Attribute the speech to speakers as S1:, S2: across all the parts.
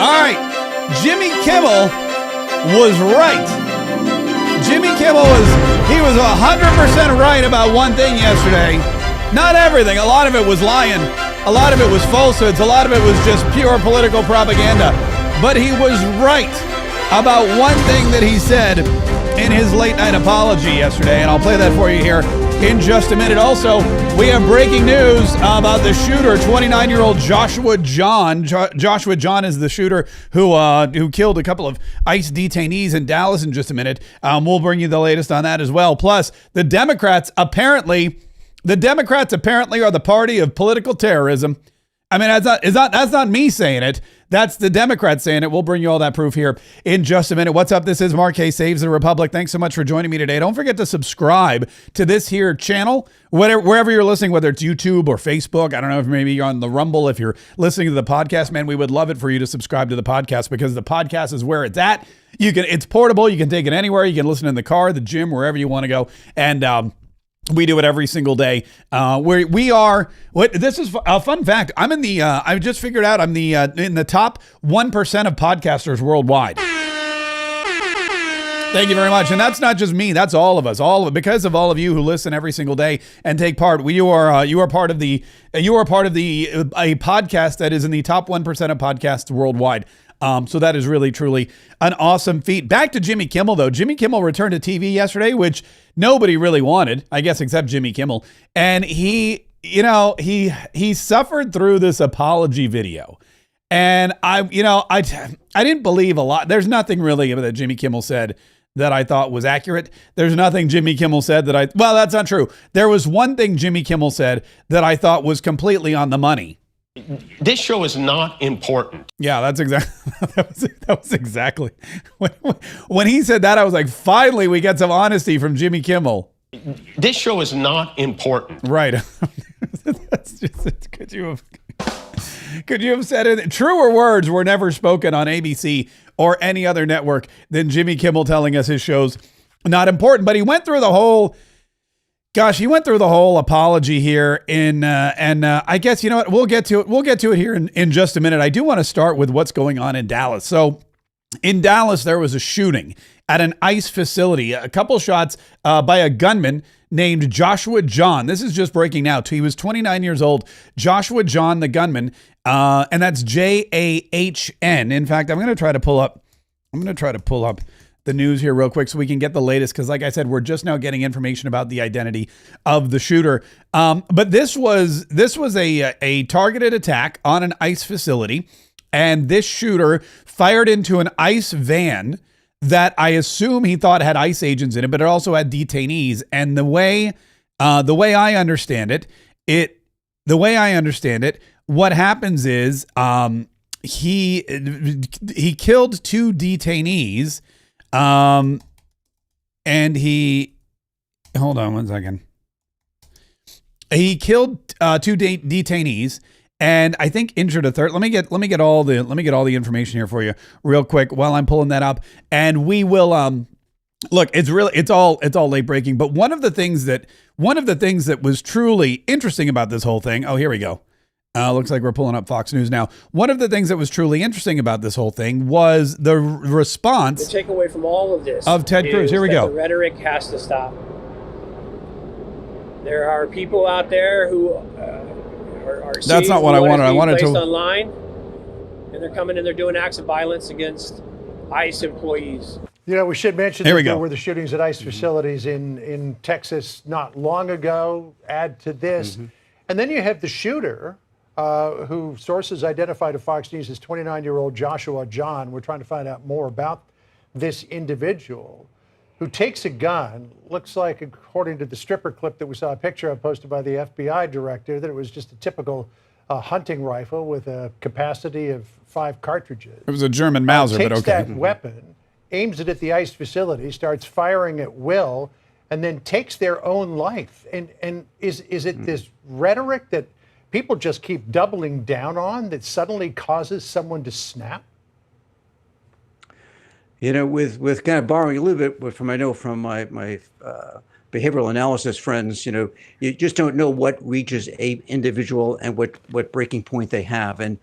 S1: All right, Jimmy Kimmel was right. Jimmy Kimmel was 100% right about one thing yesterday. Not everything. A lot of it was lying. A lot of it was falsehoods. A lot of it was just pure political propaganda. But he was right about one thing that he said in his late night apology yesterday. And I'll play that for you here in just a minute. Also, we have breaking news about the shooter, 29-year-old Joshua John. Joshua John is the shooter who killed a couple of ICE detainees in Dallas in just a minute. We'll bring you the latest on that as well. Plus, the Democrats apparently are the party of political terrorism. I mean, that's not me saying it. That's the Democrats saying it. We'll bring you all that proof here in just a minute. What's up? This is Mark K. Saves the Republic. Thanks so much for joining me today. Don't forget to subscribe to this here channel, wherever you're listening, whether it's YouTube or Facebook. I don't know if maybe you're on the Rumble. If you're listening to the podcast, man, we would love it for you to subscribe to the podcast because the podcast is where it's at. It's portable. You can take it anywhere. You can listen in the car, the gym, wherever you want to go. And, we do it every single day. This is a fun fact. I've just figured out I'm in the top 1% of podcasters worldwide. Thank you very much. And that's not just me. That's all of us. Because of all of you who listen every single day and take part. You are part of a podcast that is in the top 1% of podcasts worldwide. So that is really, truly an awesome feat. Back to Jimmy Kimmel, though. Jimmy Kimmel returned to TV yesterday, which nobody really wanted, I guess, except Jimmy Kimmel. And he suffered through this apology video. And I didn't believe a lot. There's nothing really that Jimmy Kimmel said that I thought was accurate. There's nothing Jimmy Kimmel said well, that's not true. There was one thing Jimmy Kimmel said that I thought was completely on the money.
S2: This show is not important.
S1: Yeah, that's exactly. That was exactly when he said that. I was like, finally, we get some honesty from Jimmy Kimmel.
S2: This show is not important.
S1: Right. That's just. Could you have said it? Truer words were never spoken on ABC or any other network than Jimmy Kimmel telling us his show's not important. But he went through the whole. Gosh, he went through the whole apology here and I guess, you know what, we'll get to it. We'll get to it here in just a minute. I do want to start with what's going on in Dallas. So in Dallas, there was a shooting at an ICE facility, a couple shots by a gunman named Joshua John. This is just breaking now. He was 29 years old. Joshua John, the gunman, and that's Jahn. In fact, I'm going to try to pull up the news here real quick so we can get the latest, because like I said, we're just now getting information about the identity of the shooter. But this was a targeted attack on an ICE facility, and this shooter fired into an ICE van that I assume he thought had ICE agents in it, but it also had detainees. And the way I understand it, what happens is he killed two detainees. And hold on one second. He killed two detainees, and I think injured a third. Let me get all the information here for you real quick while I'm pulling that up, and we will look. It's all late breaking. But one of the things that was truly interesting about this whole thing. Oh, here we go. Looks like we're pulling up Fox News now. One of the things that was truly interesting about this whole thing was the response.
S3: The takeaway from all of this
S1: of Ted Cruz. Here we go.
S3: The rhetoric has to stop. There are people out there who are
S1: That's not what I wanted. I wanted to
S3: online, and they're coming and they're doing acts of violence against ICE employees.
S4: You know, we should mention
S1: there
S4: were the shootings at ICE facilities in Texas not long ago. Add to this, and then you have the shooter. Who sources identified to Fox News as 29-year-old Joshua John. We're trying to find out more about this individual who takes a gun. Looks like, according to the stripper clip that we saw a picture of posted by the FBI director, that it was just a typical hunting rifle with a capacity of 5 cartridges.
S1: It was a German Mauser, but okay.
S4: Takes that weapon, aims it at the ICE facility, starts firing at will, and then takes their own life. And is it this rhetoric that people just keep doubling down on that suddenly causes someone to snap?
S5: You know, with kind of borrowing a little bit from my behavioral analysis friends, you just don't know what reaches a individual and what breaking point they have. And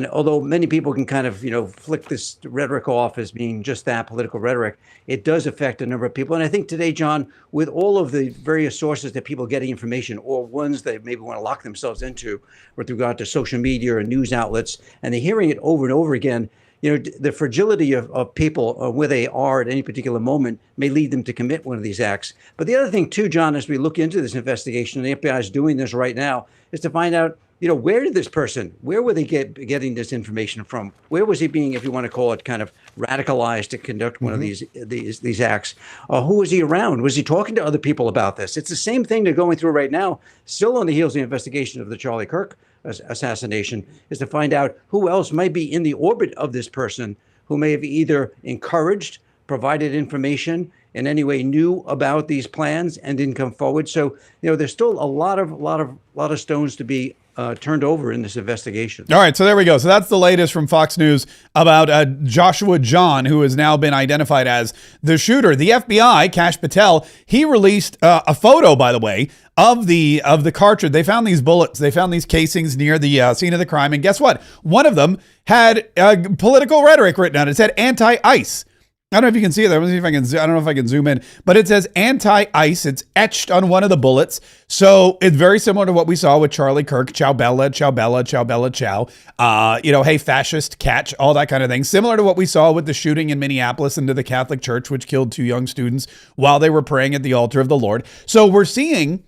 S5: although many people can kind of, flick this rhetoric off as being just that, political rhetoric, it does affect a number of people. And I think today, John, with all of the various sources that people are getting information, or ones they maybe want to lock themselves into with regard to social media or news outlets, and they're hearing it over and over again, the fragility of people where they are at any particular moment may lead them to commit one of these acts. But the other thing, too, John, as we look into this investigation, and the FBI is doing this right now, is to find out, where did this person, where were they getting this information from? Where was he being, if you want to call it, kind of radicalized to conduct one of these acts? Who was he around? Was he talking to other people about this? It's the same thing they're going through right now, still on the heels of the investigation of the Charlie Kirk assassination, is to find out who else might be in the orbit of this person who may have either encouraged, provided information, in any way knew about these plans and didn't come forward. So, there's still a lot of stones to be turned over in this investigation.
S1: All right, so there we go. So that's the latest from Fox News about Joshua John, who has now been identified as the shooter. The FBI, Kash Patel, he released a photo, by the way, of the cartridge. They found these bullets. They found these casings near the scene of the crime, and guess what? One of them had political rhetoric written on it. It said anti-ICE. I don't know if you can see it there. Let me see if I can. I don't know if I can zoom in, but it says anti-ICE. It's etched on one of the bullets. So it's very similar to what we saw with Charlie Kirk. Ciao Bella, ciao Bella, ciao Bella, ciao. Hey, fascist, catch, all that kind of thing. Similar to what we saw with the shooting in Minneapolis into the Catholic Church, which killed 2 young students while they were praying at the altar of the Lord. So we're seeing,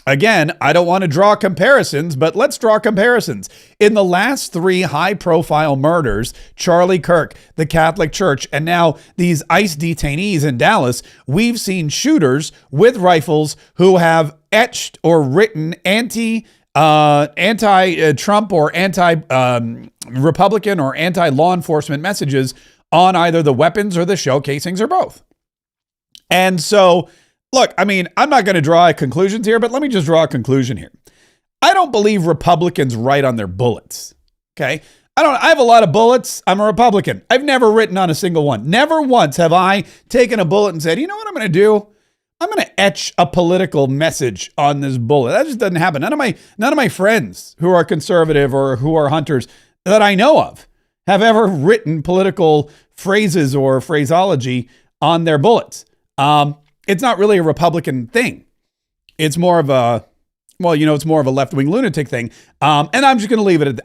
S1: again, I don't want to draw comparisons, but let's draw comparisons. In the last 3 high-profile murders, Charlie Kirk, the Catholic Church, and now these ICE detainees in Dallas, we've seen shooters with rifles who have etched or written anti-Trump or anti-Republican or anti-law enforcement messages on either the weapons or the shell casings or both. And so, look, I mean, I'm not going to draw conclusions here, but let me just draw a conclusion here. I don't believe Republicans write on their bullets. Okay. I have a lot of bullets. I'm a Republican. I've never written on a single one. Never once have I taken a bullet and said, you know what I'm going to do? I'm going to etch a political message on this bullet. That just doesn't happen. None of my friends who are conservative or who are hunters that I know of have ever written political phrases or phraseology on their bullets. It's not really a Republican thing. It's more of a, it's more of a left-wing lunatic thing. And I'm just going to leave it at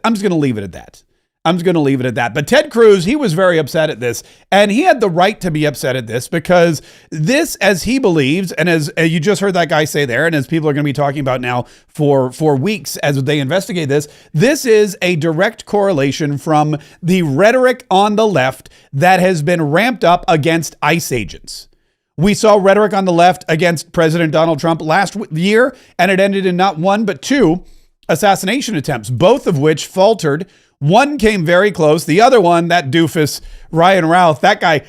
S1: that. But Ted Cruz, he was very upset at this, and he had the right to be upset at this because this, as he believes, and as you just heard that guy say there, and as people are going to be talking about now for weeks as they investigate this, this is a direct correlation from the rhetoric on the left that has been ramped up against ICE agents. We saw rhetoric on the left against President Donald Trump last year, and it ended in not 1, but 2 assassination attempts, both of which faltered. One came very close. The other one, that doofus, Ryan Routh, that guy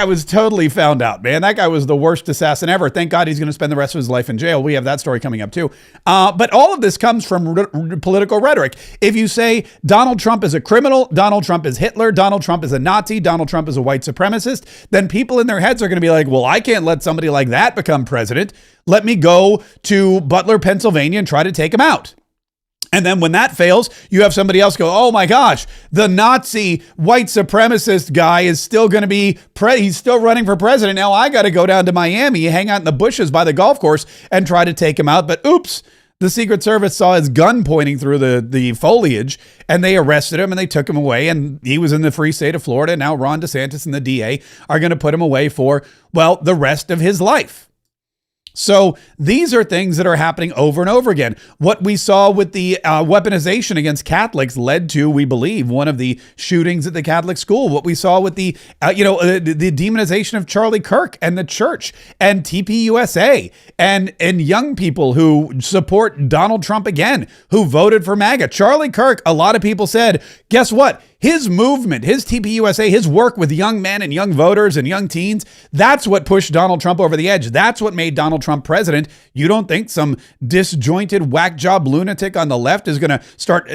S1: was totally found out, man. That guy was the worst assassin ever. Thank God he's going to spend the rest of his life in jail. We have that story coming up too. But all of this comes from political rhetoric. If you say Donald Trump is a criminal, Donald Trump is Hitler, Donald Trump is a Nazi, Donald Trump is a white supremacist, then people in their heads are going to be like, well, I can't let somebody like that become president. Let me go to Butler, Pennsylvania and try to take him out. And then when that fails, you have somebody else go, oh my gosh, the Nazi white supremacist guy is still going to be, he's still running for president. Now I got to go down to Miami, hang out in the bushes by the golf course and try to take him out. But oops, the Secret Service saw his gun pointing through the foliage and they arrested him and they took him away. And he was in the free state of Florida. Now Ron DeSantis and the DA are going to put him away for, well, the rest of his life. So these are things that are happening over and over again. What we saw with the weaponization against Catholics led to, we believe, one of the shootings at the Catholic school. What we saw with the demonization of Charlie Kirk and the church and TPUSA and young people who support Donald Trump again, who voted for MAGA. Charlie Kirk, a lot of people said, guess what? His movement, his TPUSA, his work with young men and young voters and young teens, that's what pushed Donald Trump over the edge. That's what made Donald Trump president. You don't think some disjointed whack job lunatic on the left is going to start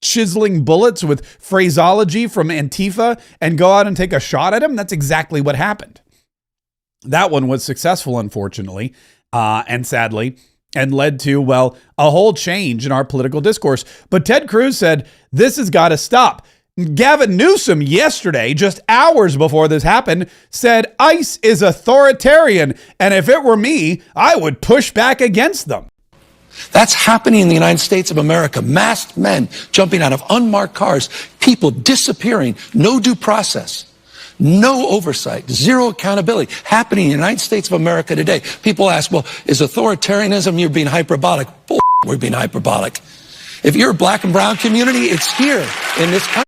S1: chiseling bullets with phraseology from Antifa and go out and take a shot at him? That's exactly what happened. That one was successful, unfortunately, and sadly, and led to, well, a whole change in our political discourse. But Ted Cruz said, this has got to stop. Gavin Newsom yesterday, just hours before this happened, said ICE is authoritarian. And if it were me, I would push back against them.
S6: That's happening in the United States of America. Masked men jumping out of unmarked cars, people disappearing, no due process. No oversight, zero accountability happening in the United States of America today. People ask, well, is authoritarianism, you're being hyperbolic? Bull, we're being hyperbolic. If you're a black and brown community, it's here in this country.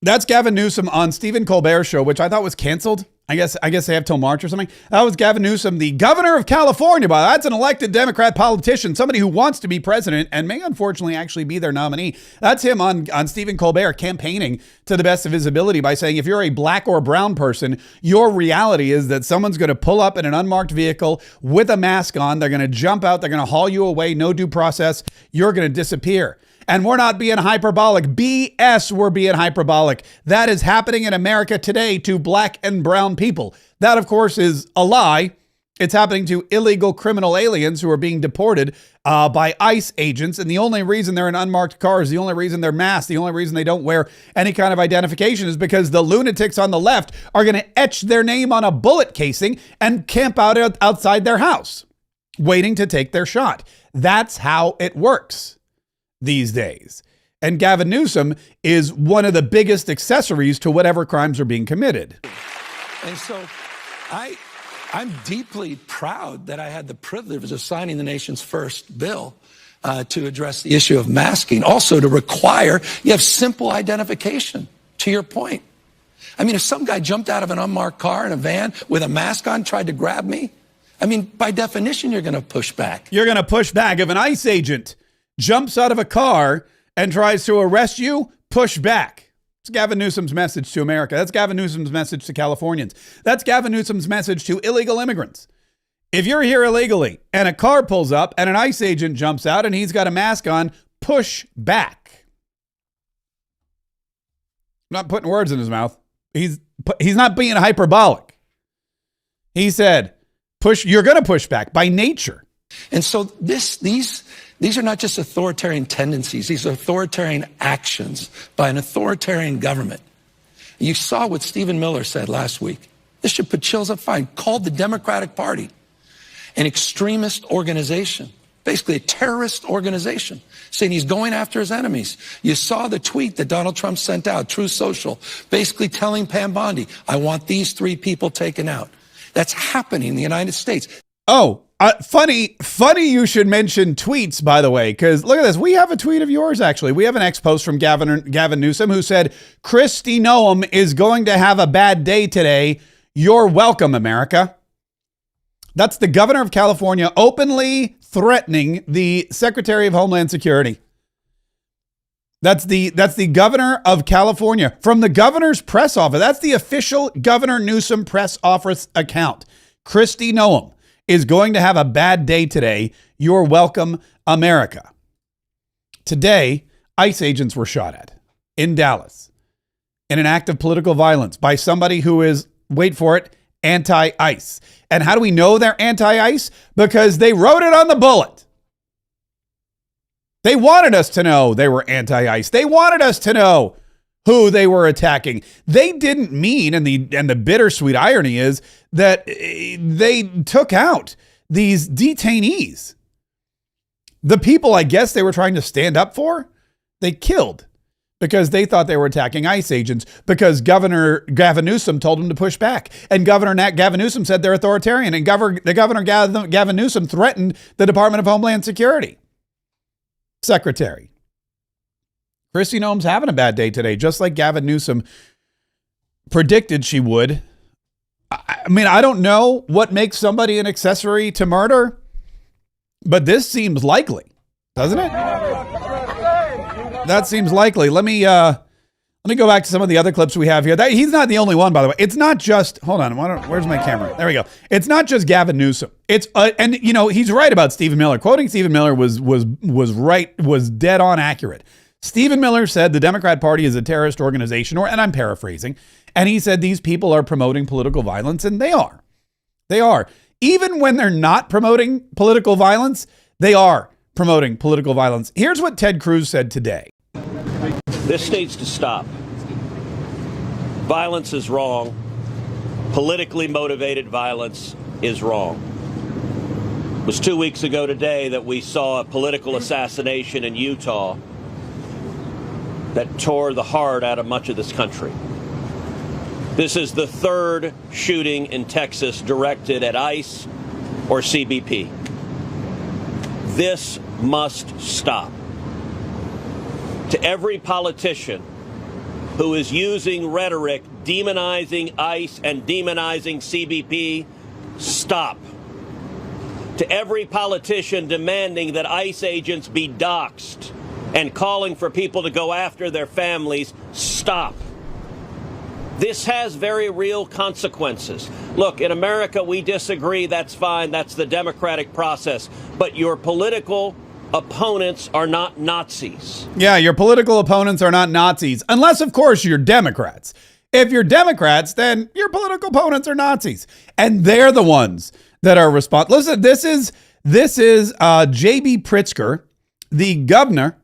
S1: That's Gavin Newsom on Stephen Colbert's show, which I thought was canceled. I guess they have till March or something. That was Gavin Newsom, the governor of California. But that's an elected Democrat politician, somebody who wants to be president and may unfortunately actually be their nominee. That's him on Stephen Colbert campaigning to the best of his ability by saying, if you're a black or brown person, your reality is that someone's going to pull up in an unmarked vehicle with a mask on. They're going to jump out. They're going to haul you away. No due process. You're going to disappear. And we're not being hyperbolic. BS, we're being hyperbolic. That is happening in America today to black and brown people. That, of course, is a lie. It's happening to illegal criminal aliens who are being deported by ICE agents. And the only reason they're in unmarked cars, the only reason they're masked, the only reason they don't wear any kind of identification is because the lunatics on the left are going to etch their name on a bullet casing and camp out outside their house, waiting to take their shot. That's how it works these days. And Gavin Newsom is one of the biggest accessories to whatever crimes are being committed.
S6: And so I'm deeply proud that I had the privilege of signing the nation's first bill to address the issue of masking. Also to require, you have simple identification, to your point. I mean, if some guy jumped out of an unmarked car in a van with a mask on, tried to grab me, I mean, by definition, you're going to push back.
S1: You're going to push back. If an ICE agent jumps out of a car and tries to arrest you, push back. It's Gavin Newsom's message to America. That's Gavin Newsom's message to Californians. That's Gavin Newsom's message to illegal immigrants. If you're here illegally and a car pulls up and an ICE agent jumps out and he's got a mask on, push back. I'm not putting words in his mouth. He's not being hyperbolic. He said, you're going to push back by nature.
S6: And so these are not just authoritarian tendencies. These are authoritarian actions by an authoritarian government. You saw what Stephen Miller said last week. This should put chills up fine. Called the Democratic Party an extremist organization, basically a terrorist organization, saying he's going after his enemies. You saw the tweet that Donald Trump sent out, Truth Social, basically telling Pam Bondi, I want these 3 people taken out. That's happening in the United States.
S1: Oh, funny you should mention tweets, by the way, because look at this. We have a tweet of yours, actually. We have an ex-post from Gavin Newsom who said, Kristi Noem is going to have a bad day today. You're welcome, America. That's the governor of California openly threatening the Secretary of Homeland Security. That's the governor of California from the governor's press office. That's the official Governor Newsom press office account. Kristi Noem is going to have a bad day today. You're welcome, America. Today, ICE agents were shot at in Dallas in an act of political violence by somebody who is, wait for it, anti-ICE. And how do we know they're anti-ICE? Because they wrote it on the bullet. They wanted us to know they were anti-ICE. They wanted us to know who they were attacking. They didn't mean, and the bittersweet irony is that they took out these detainees. The people I guess they were trying to stand up for, they killed because they thought they were attacking ICE agents because Governor Gavin Newsom told them to push back. And Governor Gavin Newsom said they're authoritarian. And Governor Gavin Newsom threatened the Department of Homeland Security Secretary. Kristi Noem's having a bad day today, just like Gavin Newsom predicted she would. I mean, I don't know what makes somebody an accessory to murder, but this seems likely, doesn't it? That seems likely. Let me go back to some of the other clips we have here. He's not the only one, by the way. It's not just, hold on, where's my camera? There we go. It's not just Gavin Newsom. It's and you know, he's right about Stephen Miller. Quoting Stephen Miller was right, was dead on accurate. Stephen Miller said the Democrat Party is a terrorist organization, and I'm paraphrasing, and he said these people are promoting political violence, and they are. They are. Even when they're not promoting political violence, they are promoting political violence. Here's what Ted Cruz said today.
S7: This needs to stop. Violence is wrong. Politically motivated violence is wrong. It was 2 weeks ago today that we saw a political assassination in Utah that tore the heart out of much of this country. This is the third shooting in Texas directed at ICE or CBP. This must stop. To every politician who is using rhetoric demonizing ICE and demonizing CBP, stop. To every politician demanding that ICE agents be doxxed and calling for people to go after their families, stop. This has very real consequences. Look, in America, we disagree. That's fine. That's the democratic process. But your political opponents are not Nazis.
S1: Yeah, your political opponents are not Nazis. Unless, of course, you're Democrats. If you're Democrats, then your political opponents are Nazis. And they're the ones that are responsible. Listen, this is J.B. Pritzker, the governor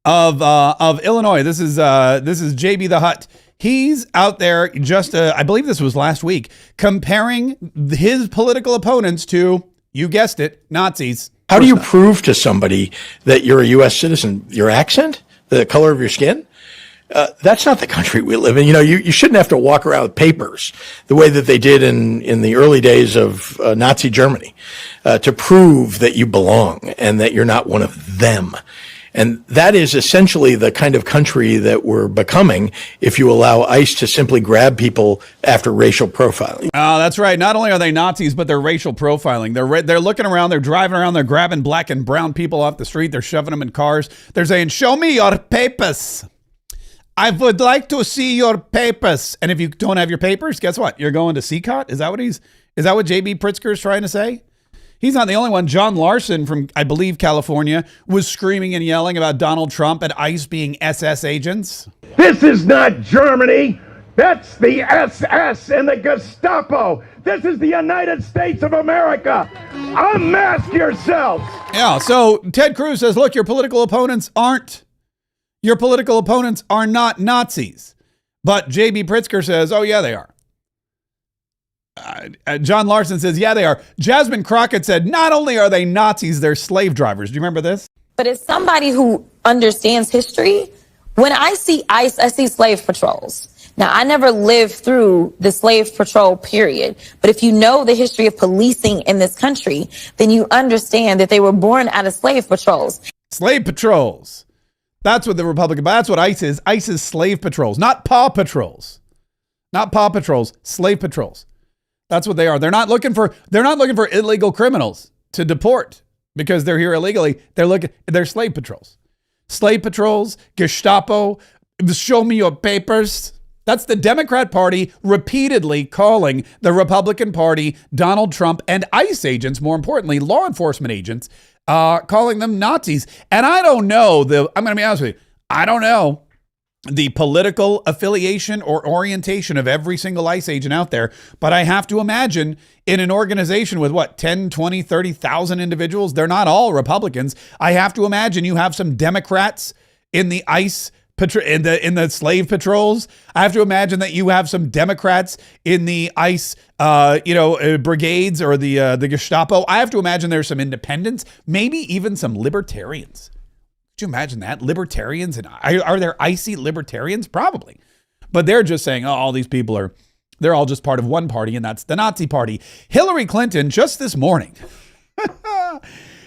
S1: of Illinois. This is J.B. the Hutt. He's out there just, I believe this was last week, comparing his political opponents to, you guessed it, Nazis.
S8: How do you prove to somebody that you're a U.S. citizen? Your accent? The color of your skin? That's not the country we live in. You know, you shouldn't have to walk around with papers the way that they did in the early days of Nazi Germany to prove that you belong and that you're not one of them. And that is essentially the kind of country that we're becoming if you allow ICE to simply grab people after racial profiling.
S1: Oh, that's right. Not only are they Nazis, but they're racial profiling. They're looking around, they're driving around, they're grabbing black and brown people off the street, they're shoving them in cars. They're saying, "Show me your papers. I would like to see your papers." And if you don't have your papers, guess what? You're going to CCOT? Is that what J.B. Pritzker is trying to say? He's not the only one. John Larson from, I believe, California was screaming and yelling about Donald Trump and ICE being SS agents.
S9: This is not Germany. That's the SS and the Gestapo. This is the United States of America. Unmask yourselves.
S1: Yeah, so Ted Cruz says, look, your political opponents are not Nazis. But J.B. Pritzker says, oh, yeah, they are. John Larson says, yeah, they are. Jasmine Crockett said, not only are they Nazis, they're slave drivers. Do you remember this?
S10: But as somebody who understands history, when I see ICE, I see slave patrols. Now, I never lived through the slave patrol period, but if you know the history of policing in this country, then you understand that they were born out of slave patrols.
S1: Slave patrols. That's what the Republican, that's what ICE is. ICE is slave patrols, not paw patrols. Not paw patrols, slave patrols. That's what they are. They're not looking for illegal criminals to deport because they're here illegally. They're slave patrols. Slave patrols, Gestapo, show me your papers. That's the Democrat Party repeatedly calling the Republican Party, Donald Trump, and ICE agents, more importantly, law enforcement agents, calling them Nazis. And I don't know, I'm going to be honest with you, I don't know the political affiliation or orientation of every single ICE agent out there, but I have to imagine in an organization with 10, 20, 30,000 individuals, they're not all Republicans. I have to imagine you have some Democrats in the ICE in the slave patrols. I have to imagine that you have some Democrats in the ICE brigades or the Gestapo. I have to imagine there's some independents, maybe even some libertarians. Could you imagine that? Libertarians? And are there icy libertarians? Probably. But they're just saying, oh, all these people they're all just part of one party, and that's the Nazi party. Hillary Clinton, just this morning,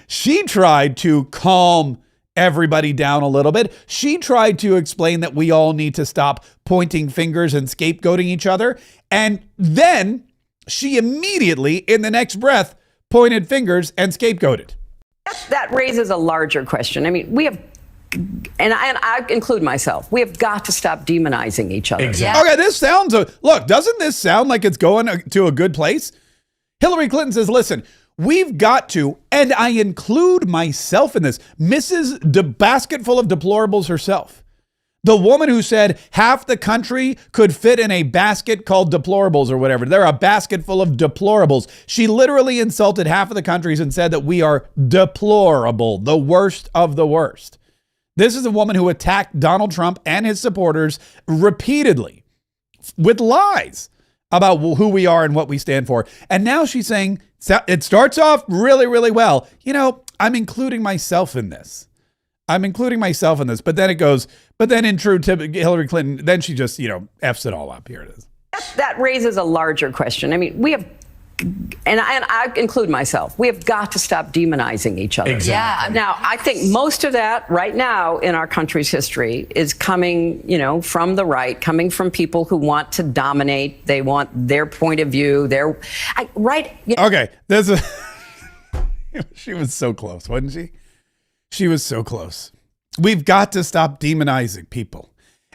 S1: she tried to calm everybody down a little bit. She tried to explain that we all need to stop pointing fingers and scapegoating each other. And then she immediately, in the next breath, pointed fingers and scapegoated.
S11: That raises a larger question. I mean, we have, and I include myself, we have got to stop demonizing each other.
S1: Exactly. Okay, this sounds, doesn't this sound like it's going to a good place? Hillary Clinton says, listen, we've got to, and I include myself in this, Mrs. Basketful of Deplorables herself. The woman who said half the country could fit in a basket called deplorables or whatever. They're a basket full of deplorables. She literally insulted half of the countries and said that we are deplorable, the worst of the worst. This is a woman who attacked Donald Trump and his supporters repeatedly with lies about who we are and what we stand for. And now she's saying it starts off really, really well. You know, I'm including myself in this. But then it goes, but then in true Hillary Clinton, then she just, F's it all up. Here it is.
S11: That raises a larger question. I mean, we have, and I include myself, we have got to stop demonizing each other.
S1: Exactly.
S11: Yeah. Now, I think most of that right now in our country's history is coming, from the right, coming from people who want to dominate. They want their point of view.
S1: Okay. She was so close, wasn't she? She was so close. We've got to stop demonizing people.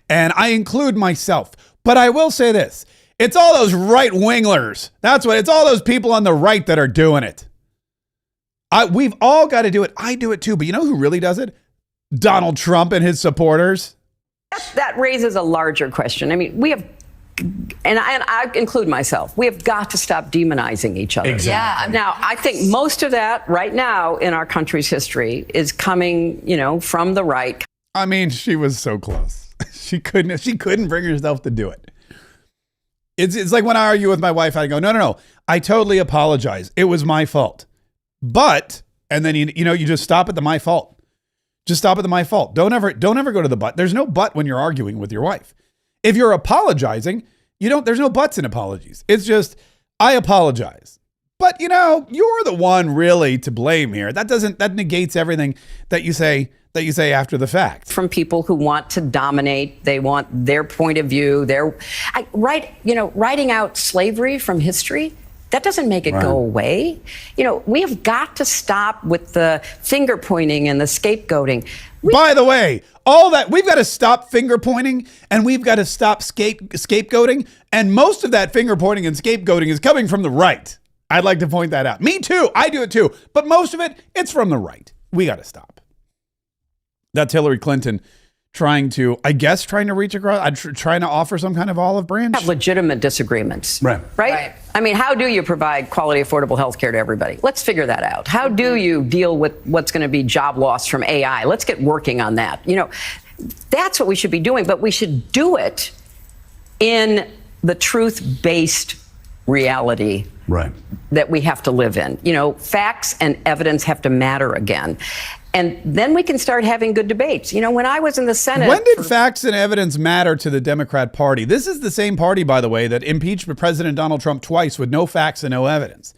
S1: And I include myself. But I will say this. It's all those right-winglers. It's all those people on the right that are doing it. We've all got to do it. I do it too. But you know who really does it? Donald Trump and his supporters.
S11: That raises a larger question. I mean, we have, and I include myself, we have got to stop demonizing each other.
S1: Exactly.
S11: Yeah. Now, I think most of that right now in our country's history is coming, from the right.
S1: I mean, she was so close. She couldn't bring herself to do it. It's like when I argue with my wife, I go, no. I totally apologize. It was my fault. But, and then, you just stop at the my fault. Just stop at the my fault. Don't ever go to the but. There's no but when you're arguing with your wife. If you're apologizing, there's no buts in apologies. It's just, I apologize. But, you're the one really to blame here. That negates everything that you say after the fact.
S11: From people who want to dominate. They want their point of view. Writing out slavery from history, that doesn't make it go away. We have got to stop with the finger pointing and the scapegoating.
S1: By the way, all that, we've got to stop finger pointing and we've got to stop scapegoating. And most of that finger pointing and scapegoating is coming from the right. I'd like to point that out. Me too. I do it too. But most of it, it's from the right. We got to stop. That's Hillary Clinton trying to reach across, trying to offer some kind of olive branch.
S11: Have legitimate disagreements.
S1: Right.
S11: I mean, how do you provide quality, affordable health care to everybody? Let's figure that out. How do you deal with what's going to be job loss from AI? Let's get working on that. That's what we should be doing, but we should do it in the truth-based reality that we have to live in. Facts and evidence have to matter again. And then we can start having good debates. When I was in the Senate.
S1: When did facts and evidence matter to the Democrat Party? This is the same party, by the way, that impeached President Donald Trump twice with no facts and no evidence.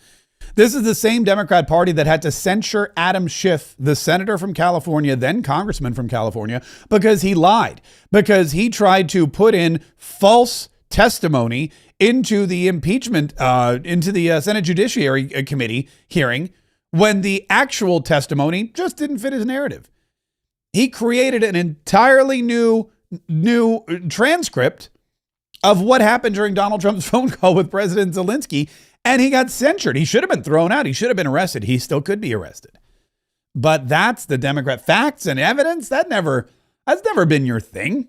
S1: This is the same Democrat Party that had to censure Adam Schiff, the senator from California, then congressman from California, because he lied, because he tried to put in false testimony into the impeachment, into the Senate Judiciary Committee hearing, when the actual testimony just didn't fit his narrative. He created an entirely new transcript of what happened during Donald Trump's phone call with President Zelensky, and he got censured. He should have been thrown out. He should have been arrested. He still could be arrested. But that's the Democrat. Facts and evidence, that's never been your thing.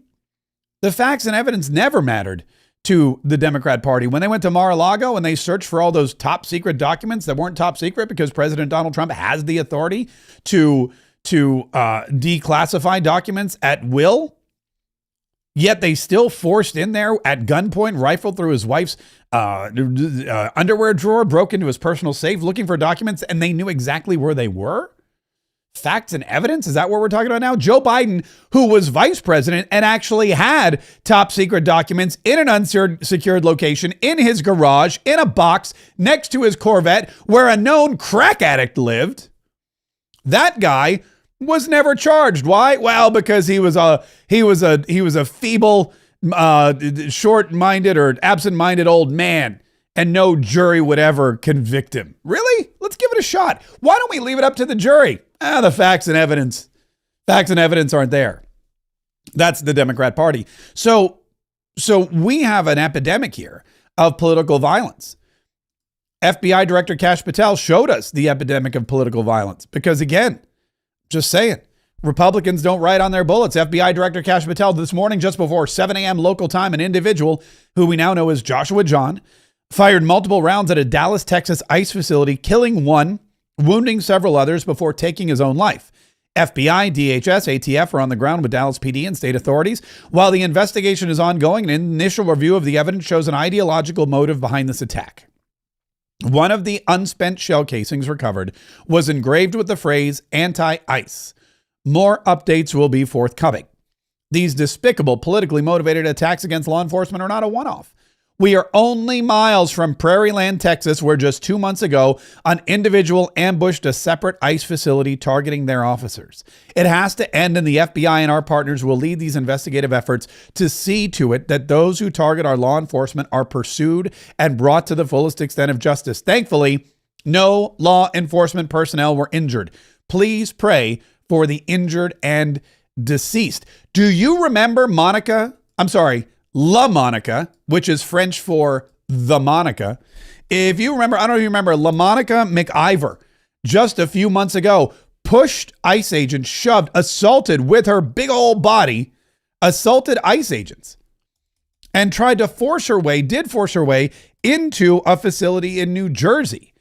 S1: The facts and evidence never mattered to the Democrat Party. When they went to Mar-a-Lago and they searched for all those top secret documents that weren't top secret because President Donald Trump has the authority to declassify documents at will, yet they still forced in there at gunpoint, rifled through his wife's underwear drawer, broke into his personal safe looking for documents, and they knew exactly where they were? Facts and evidence? Is that what we're talking about now? Joe Biden, who was vice president and actually had top secret documents in an unsecured location in his garage, in a box next to his Corvette where a known crack addict lived. That guy was never charged. Why? Well, because he was a feeble, short-minded or absent-minded old man, and no jury would ever convict him. Really? Let's give it a shot. Why don't we leave it up to the jury? The facts and evidence aren't there. That's the Democrat Party. So we have an epidemic here of political violence. FBI Director Kash Patel showed us the epidemic of political violence because, again, just saying, Republicans don't write on their bullets. FBI Director Kash Patel this morning, just before 7 a.m. local time, an individual who we now know as Joshua John fired multiple rounds at a Dallas, Texas ICE facility, killing one, wounding several others before taking his own life. FBI, DHS, ATF are on the ground with Dallas PD and state authorities. While the investigation is ongoing, an initial review of the evidence shows an ideological motive behind this attack. One of the unspent shell casings recovered was engraved with the phrase anti-ICE. More updates will be forthcoming. These despicable, politically motivated attacks against law enforcement are not a one-off. We are only miles from Prairie Land, Texas, where just 2 months ago, an individual ambushed a separate ICE facility targeting their officers. It has to end, and the FBI and our partners will lead these investigative efforts to see to it that those who target our law enforcement are pursued and brought to the fullest extent of justice. Thankfully, no law enforcement personnel were injured. Please pray for the injured and deceased. Do you remember La Monica, which is French for the Monica? If you remember, I don't know if you remember, LaMonica McIver, just a few months ago, pushed ICE agents, assaulted with her big old body, assaulted ICE agents, and tried to force her way into a facility in New Jersey,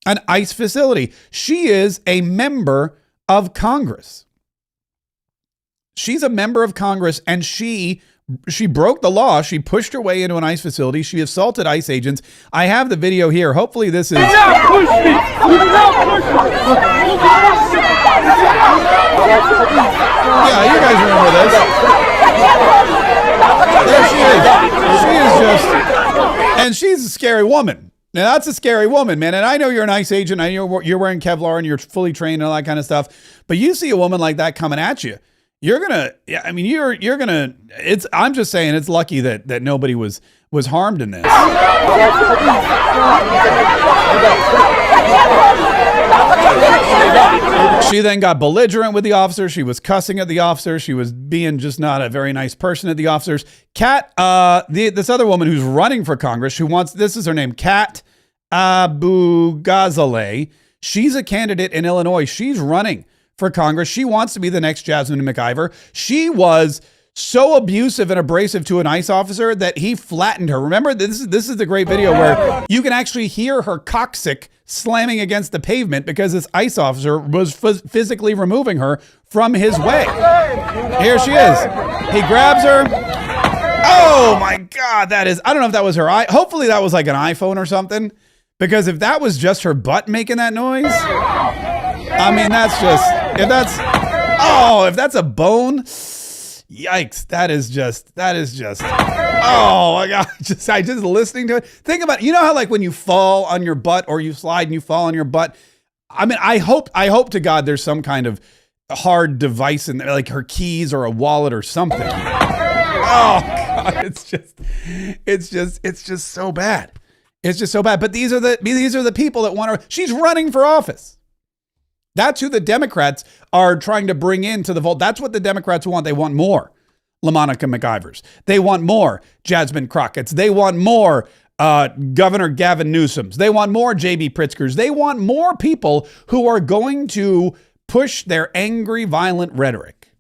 S1: an ICE facility. She is a member of Congress. She's a member of Congress, and she broke the law. She pushed her way into an ICE facility. She assaulted ICE agents. I have the video here. Hopefully this is... Yeah, you guys remember this. There she is. She is just... And she's a scary woman. Now, that's a scary woman, man. And I know you're an ICE agent. I know you're wearing Kevlar and you're fully trained and all that kind of stuff. But you see a woman like that coming at you, I'm just saying it's lucky that nobody was harmed in this. She then got belligerent with the officer. She was cussing at the officer. She was being just not a very nice person at the officers. This other woman who's running for Congress, this is her name, Kat Abu-Ghazaleh. She's a candidate in Illinois. She's running for Congress. She wants to be the next Jasmine McIver. She was so abusive and abrasive to an ICE officer that he flattened her. Remember, this is the great video where you can actually hear her coccyx slamming against the pavement because this ICE officer was physically removing her from his way. Here she is. He grabs her. Oh my God, I don't know if that was her eye. Hopefully that was like an iPhone or something, because if that was just her butt making that noise, I mean, if that's a bone, yikes, that is just, oh my God, just listening to it. Think about it. You know how like when you fall on your butt or you slide and you fall on your butt? I mean, I hope to God there's some kind of hard device in there, like her keys or a wallet or something. Oh God, it's just so bad. It's just so bad. But these are the people that want her. She's running for office. That's who the Democrats are trying to bring into the vote. That's what the Democrats want. They want more LaMonica McIvers. They want more Jasmine Crockett's. They want more Governor Gavin Newsom's. They want more J.B. Pritzkers. They want more people who are going to push their angry, violent rhetoric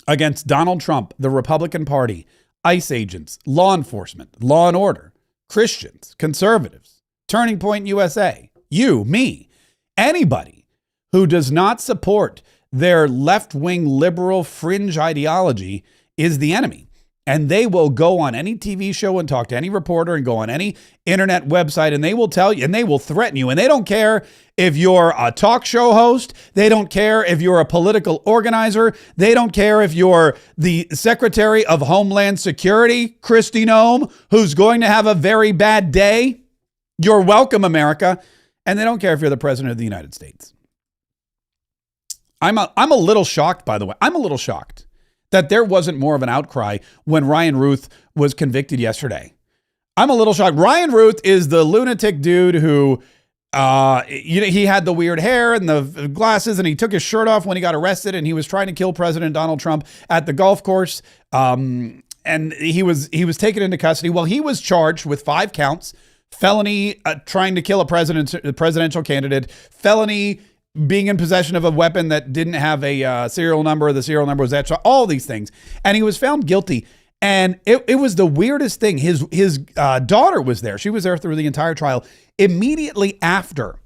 S1: against Donald Trump, the Republican Party, ICE agents, law enforcement, law and order, Christians, conservatives, Turning Point USA, you, me, anybody who does not support their left-wing liberal fringe ideology is the enemy. And they will go on any TV show and talk to any reporter and go on any internet website and they will tell you and they will threaten you. And they don't care if you're a talk show host. They don't care if you're a political organizer. They don't care if you're the Secretary of Homeland Security, Kristi Noem, who's going to have a very bad day. You're welcome, America. And they don't care if you're the President of the United States. I'm a little shocked, by the way. I'm a little shocked that there wasn't more of an outcry when Ryan Ruth was convicted yesterday. I'm a little shocked. Ryan Ruth is the lunatic dude who, he had the weird hair and the glasses, and he took his shirt off when he got arrested, and he was trying to kill President Donald Trump at the golf course. And he was taken into custody. Well, he was charged with 5 counts: felony trying to kill a presidential candidate, felony being in possession of a weapon that didn't have a serial number, the serial number was extra, all these things. And he was found guilty. And it was the weirdest thing. His daughter was there. She was there through the entire trial. Immediately after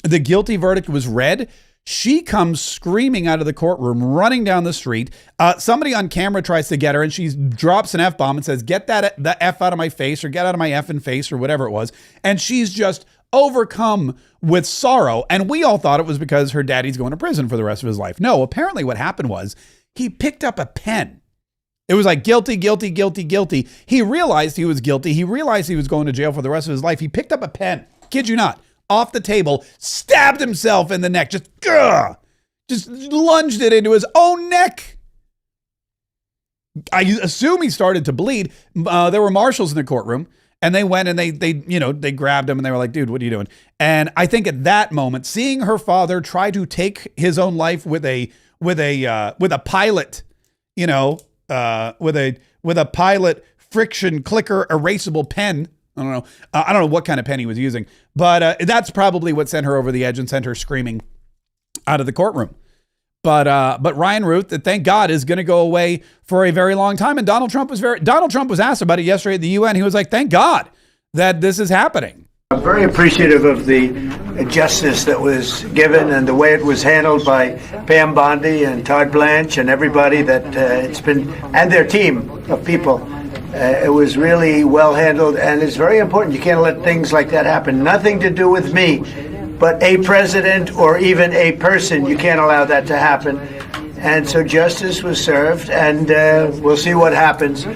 S1: the guilty verdict was read, she comes screaming out of the courtroom, running down the street. Somebody on camera tries to get her, and she drops an F-bomb and says, "Get the F out of my face," or "Get out of my effing face," or whatever it was. And she's just overcome with sorrow. And we all thought it was because her daddy's going to prison for the rest of his life. No, apparently what happened was he picked up a pen. It was like guilty, guilty, guilty, guilty. He realized he was guilty. He realized he was going to jail for the rest of his life. He picked up a pen, kid you not, off the table, stabbed himself in the neck, just lunged it into his own neck. I assume he started to bleed. There were marshals in the courtroom, and they went and they grabbed him and they were like, "Dude, what are you doing?" And I think at that moment, seeing her father try to take his own life with a pilot, with a pilot friction clicker erasable pen. I don't know what kind of pen he was using, but that's probably what sent her over the edge and sent her screaming out of the courtroom. But Ryan Ruth, thank God, is going to go away for a very long time. And Donald Trump was asked about it yesterday at the UN. He was like, "Thank God that this is happening."
S12: I'm very appreciative of the justice that was given and the way it was handled by Pam Bondi and Todd Blanche and everybody that it's been, and their team of people. It was really well handled, and it's very important. You can't let things like that happen. Nothing to do with me, but a president or even a person. You can't allow that to happen. And so justice was served, and we'll see what happens.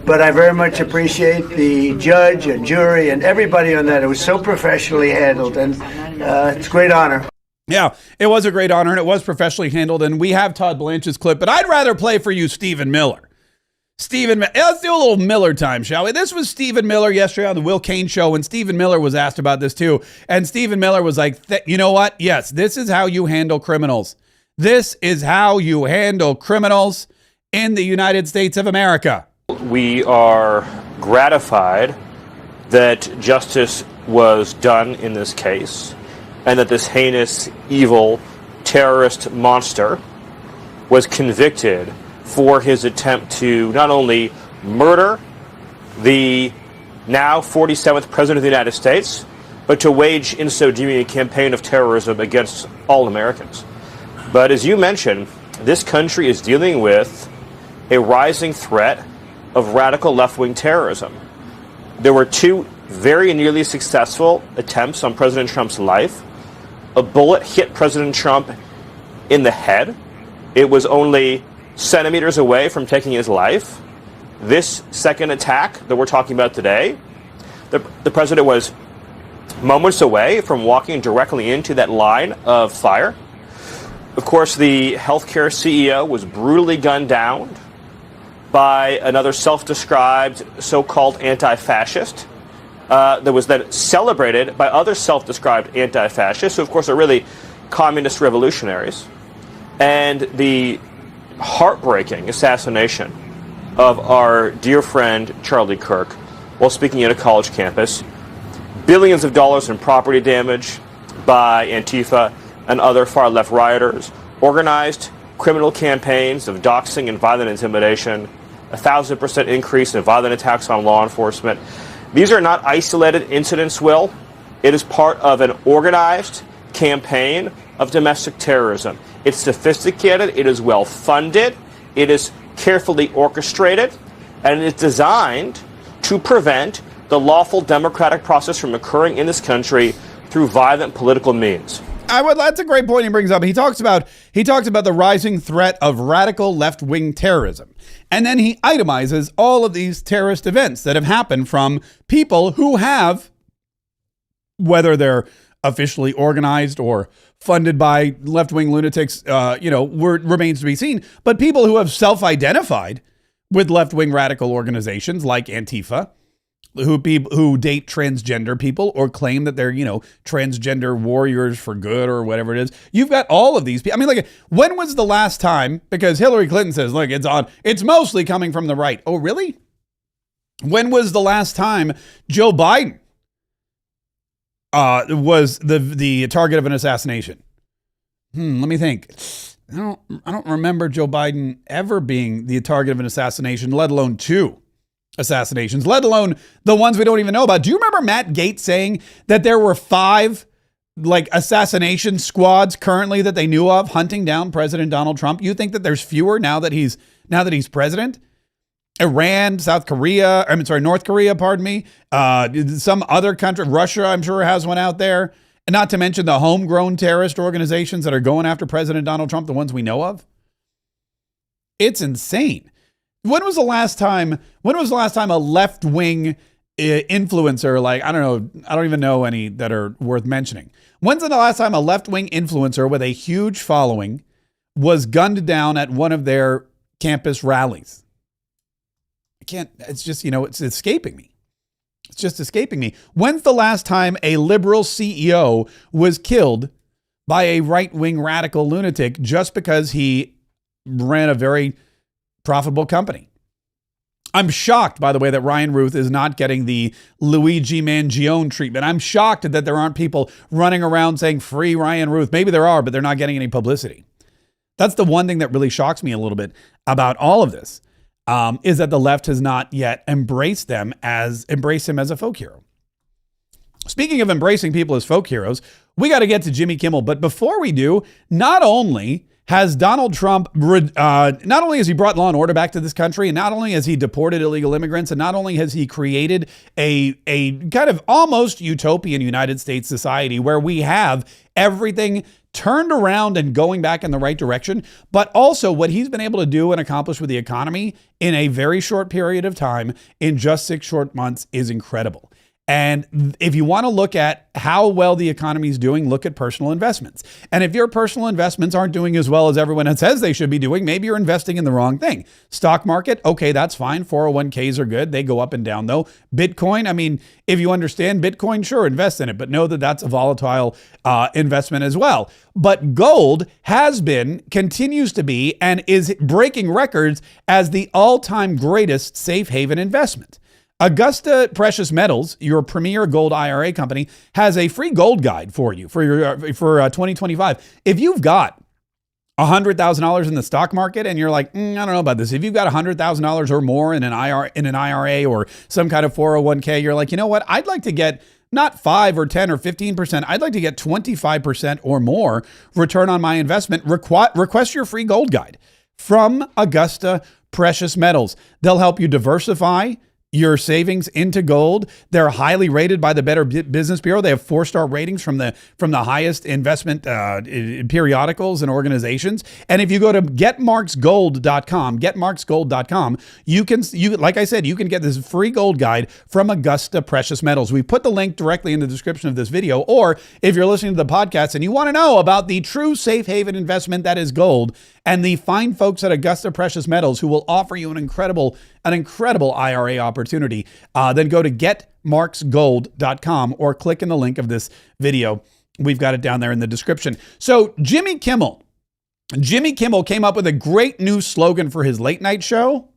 S12: But I very much appreciate the judge and jury and everybody on that. It was so professionally handled, and it's a great honor.
S1: Yeah, it was a great honor, and it was professionally handled. And we have Todd Blanche's clip, but I'd rather play for you Stephen Miller. Let's do a little Miller time, shall we? This was Stephen Miller yesterday on the Will Cain Show, and Stephen Miller was asked about this too. And Stephen Miller was like, "You know what? Yes, this is how you handle criminals. This is how you handle criminals in the United States of America."
S13: We are gratified that justice was done in this case and that this heinous, evil, terrorist monster was convicted for his attempt to not only murder the now 47th President of the United States, but to wage in so doing a campaign of terrorism against all Americans. But as you mentioned, this country is dealing with a rising threat of radical left-wing terrorism. There were two very nearly successful attempts on President Trump's life. A bullet hit President Trump in the head. It was only centimeters away from taking his life. This second attack that we're talking about today, the president was moments away from walking directly into that line of fire. Of course, the healthcare CEO was brutally gunned down by another self-described so-called anti-fascist that was then celebrated by other self-described anti-fascists, who of course are really communist revolutionaries. And the heartbreaking assassination of our dear friend Charlie Kirk while speaking at a college campus, billions of dollars in property damage by Antifa and other far-left rioters, organized criminal campaigns of doxing and violent intimidation, 1,000% increase in violent attacks on law enforcement. These are not isolated incidents, Will. It is part of an organized campaign of domestic terrorism. It's sophisticated, it is well funded, it is carefully orchestrated, and it's designed to prevent the lawful democratic process from occurring in this country through violent political means.
S1: That's a great point he brings up. He talks about the rising threat of radical left-wing terrorism. And then he itemizes all of these terrorist events that have happened from people who have, whether they're officially organized or funded by left-wing lunatics, remains to be seen. But people who have self-identified with left-wing radical organizations like Antifa, who date transgender people or claim that they're, transgender warriors for good or whatever it is. You've got all of these people. I mean, when was the last time? Because Hillary Clinton says, look, it's mostly coming from the right. Oh, really? When was the last time Joe Biden was the target of an assassination? Let me think. I don't remember Joe Biden ever being the target of an assassination, let alone 2 assassinations, let alone the ones we don't even know about. Do you remember Matt Gaetz saying that there were 5 assassination squads currently that they knew of hunting down President Donald Trump? You think that there's fewer now that he's president? Iran, North Korea, pardon me. Some other country, Russia, I'm sure has one out there. And not to mention the homegrown terrorist organizations that are going after President Donald Trump, the ones we know of. It's insane. When was the last time a left-wing influencer, I don't even know any that are worth mentioning. When's the last time a left-wing influencer with a huge following was gunned down at one of their campus rallies? It's just, it's escaping me. It's just escaping me. When's the last time a liberal CEO was killed by a right-wing radical lunatic just because he ran a very profitable company? I'm shocked, by the way, that Ryan Ruth is not getting the Luigi Mangione treatment. I'm shocked that there aren't people running around saying free Ryan Ruth. Maybe there are, but they're not getting any publicity. That's the one thing that really shocks me a little bit about all of this. Is that the left has not yet embraced him as a folk hero. Speaking of embracing people as folk heroes, we got to get to Jimmy Kimmel. But before we do, not only has Donald Trump, not only has he brought law and order back to this country, and not only has he deported illegal immigrants, and not only has he created a kind of almost utopian United States society where we have everything turned around and going back in the right direction, but also what he's been able to do and accomplish with the economy in a very short period of time, in just 6 short months, is incredible. And if you want to look at how well the economy is doing, look at personal investments. And if your personal investments aren't doing as well as everyone says they should be doing, maybe you're investing in the wrong thing. Stock market, okay, that's fine. 401ks are good. They go up and down though. Bitcoin, I mean, if you understand Bitcoin, sure, invest in it, but know that that's a volatile investment as well. But gold has been, continues to be, and is breaking records as the all-time greatest safe haven investment. Augusta Precious Metals, your premier gold IRA company, has a free gold guide for you for 2025. If you've got $100,000 in the stock market and you're like, I don't know about this. If you've got $100,000 or more in an IRA or some kind of 401k, you're like, you know what? I'd like to get not 5 or 10 or 15%. I'd like to get 25% or more return on my investment. Request your free gold guide from Augusta Precious Metals. They'll help you diversify your savings into gold. They're highly rated by the Better Business Bureau. They have 4-star ratings from the highest investment periodicals and organizations. And if you go to getmarksgold.com, you like I said, you can get this free gold guide from Augusta Precious Metals. We put the link directly in the description of this video. Or if you're listening to the podcast and you want to know about the true safe haven investment that is gold, and the fine folks at Augusta Precious Metals who will offer you an incredible IRA opportunity, then go to getmarksgold.com or click in the link of this video. We've got it down there in the description. So Jimmy Kimmel came up with a great new slogan for his late night show.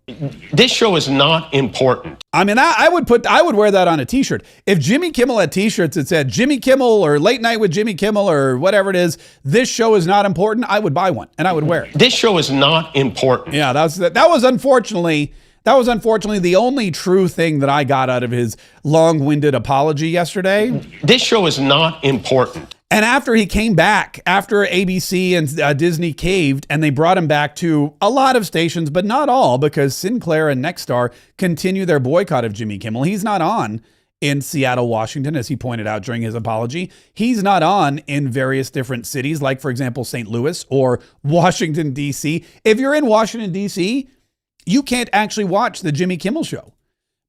S2: This show is not important.
S1: I mean, I would wear that on a t-shirt. If Jimmy Kimmel had t-shirts that said Jimmy Kimmel or Late Night with Jimmy Kimmel or whatever it is, this show is not important, I would buy one and I would wear it.
S2: This show is not important.
S1: Yeah, that was unfortunately the only true thing that I got out of his long-winded apology yesterday.
S2: This show is not important.
S1: And after he came back, after ABC and Disney caved, and they brought him back to a lot of stations, but not all, because Sinclair and Nexstar continue their boycott of Jimmy Kimmel. He's not on in Seattle, Washington, as he pointed out during his apology. He's not on in various different cities, like, for example, St. Louis or Washington, D.C. If you're in Washington, D.C., you can't actually watch the Jimmy Kimmel show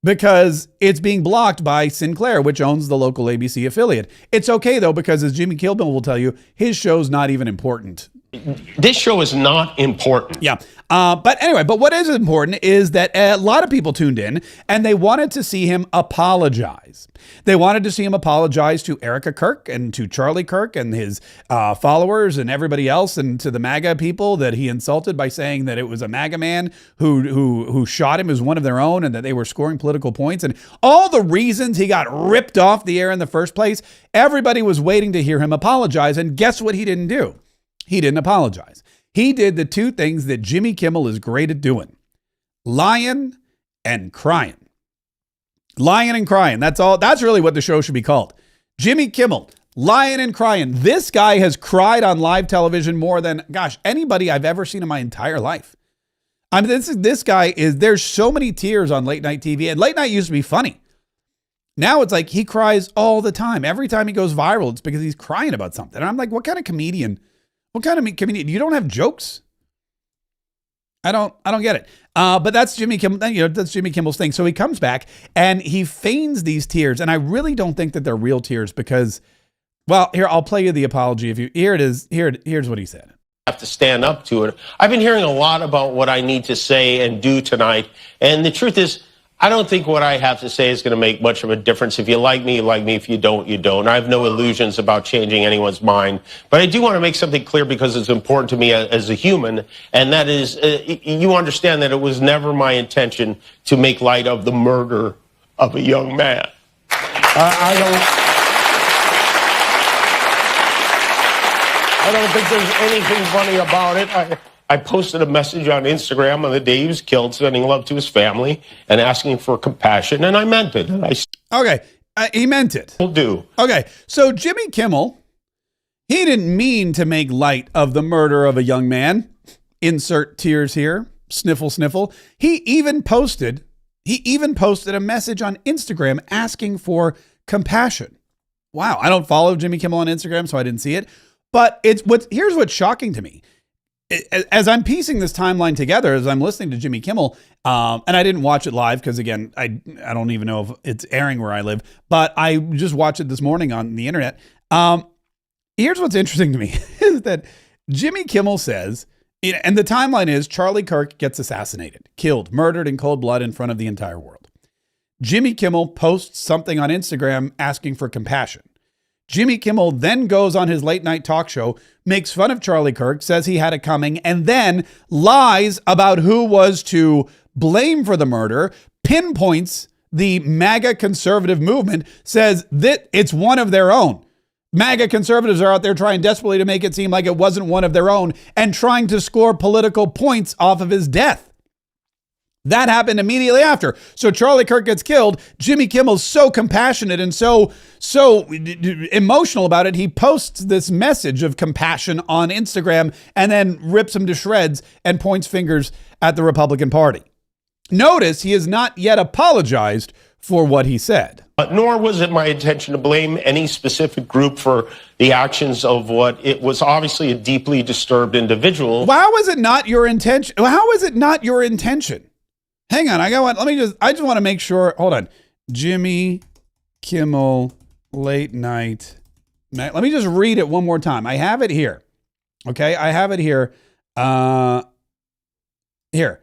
S1: because it's being blocked by Sinclair, which owns the local ABC affiliate. It's okay, though, because as Jimmy Kimmel will tell you, his show's not even important.
S2: This show is not important.
S1: Yeah. But anyway, but what is important is that a lot of people tuned in and they wanted to see him apologize. They wanted to see him apologize to Erica Kirk and to Charlie Kirk and his followers and everybody else, and to the MAGA people that he insulted by saying that it was a MAGA man who shot him as one of their own and that they were scoring political points, and all the reasons he got ripped off the air in the first place. Everybody was waiting to hear him apologize, and guess what he didn't do? He didn't apologize. He did the two things that Jimmy Kimmel is great at doing: lying and crying. Lying and crying. That's all. That's really what the show should be called. Jimmy Kimmel, lying and crying. This guy has cried on live television more than, gosh, anybody I've ever seen in my entire life. I mean, this guy is, there's so many tears on late night TV, and late night used to be funny. Now it's like he cries all the time. Every time he goes viral, it's because he's crying about something. And I'm like, what kind of comedian? What kind of comedian? You don't have jokes? I don't get it. But that's Jimmy Kimmel. That's Jimmy Kimmel's thing. So he comes back and he feigns these tears, and I really don't think that they're real tears because, well, here, I'll play you the apology. Here it is. Here's what he said.
S2: Have to stand up to it. I've been hearing a lot about what I need to say and do tonight, and the truth is, I don't think what I have to say is going to make much of a difference. If you like me, you like me. If you don't, you don't. I have no illusions about changing anyone's mind. But I do want to make something clear because it's important to me as a human, and that is, you understand that it was never my intention to make light of the murder of a young man. I don't think there's anything funny about it. I posted a message on Instagram on the day he was killed, sending love to his family and asking for compassion, and I meant it.
S1: He meant it.
S2: Will do.
S1: Okay, so Jimmy Kimmel, he didn't mean to make light of the murder of a young man. Insert tears here. Sniffle, sniffle. He even posted a message on Instagram asking for compassion. Wow, I don't follow Jimmy Kimmel on Instagram, so I didn't see it. But here's what's shocking to me. As I'm piecing this timeline together, as I'm listening to Jimmy Kimmel, and I didn't watch it live because, again, I don't even know if it's airing where I live, but I just watched it this morning on the internet. Here's what's interesting to me is that Jimmy Kimmel says, and the timeline is Charlie Kirk gets assassinated, killed, murdered in cold blood in front of the entire world. Jimmy Kimmel posts something on Instagram asking for compassion. Jimmy Kimmel then goes on his late night talk show, makes fun of Charlie Kirk, says he had it coming, and then lies about who was to blame for the murder, pinpoints the MAGA conservative movement, says that it's one of their own. MAGA conservatives are out there trying desperately to make it seem like it wasn't one of their own and trying to score political points off of his death. That happened immediately after. So Charlie Kirk gets killed. Jimmy Kimmel's so compassionate and so emotional about it. He posts this message of compassion on Instagram and then rips him to shreds and points fingers at the Republican Party. Notice he has not yet apologized for what he said.
S2: Nor was it my intention to blame any specific group for the actions of what it was obviously a deeply disturbed individual.
S1: How is it not your intention? How is it not your intention? Hang on, I just want to make sure. Hold on. Jimmy Kimmel late night. Let me just read it one more time. I have it here. Okay, I have it here. Here.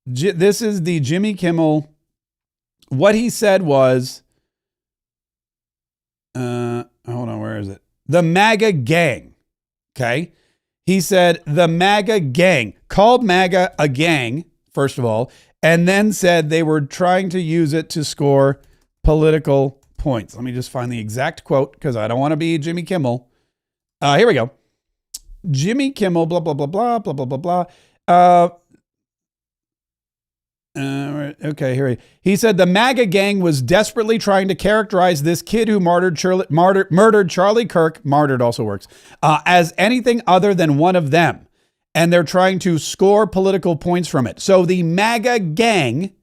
S1: This is the Jimmy Kimmel. What he said was, hold on, where is it? The MAGA gang. Okay. He said the MAGA gang, called MAGA a gang, first of all, and then said they were trying to use it to score political points. Let me just find the exact quote because I don't want to be Jimmy Kimmel. Here we go. Jimmy Kimmel, blah, blah, blah, blah, blah, blah, blah, blah. Okay, here he said the MAGA gang was desperately trying to characterize this kid who murdered Charlie Kirk, martyred also works, as anything other than one of them. And they're trying to score political points from it. So the MAGA gang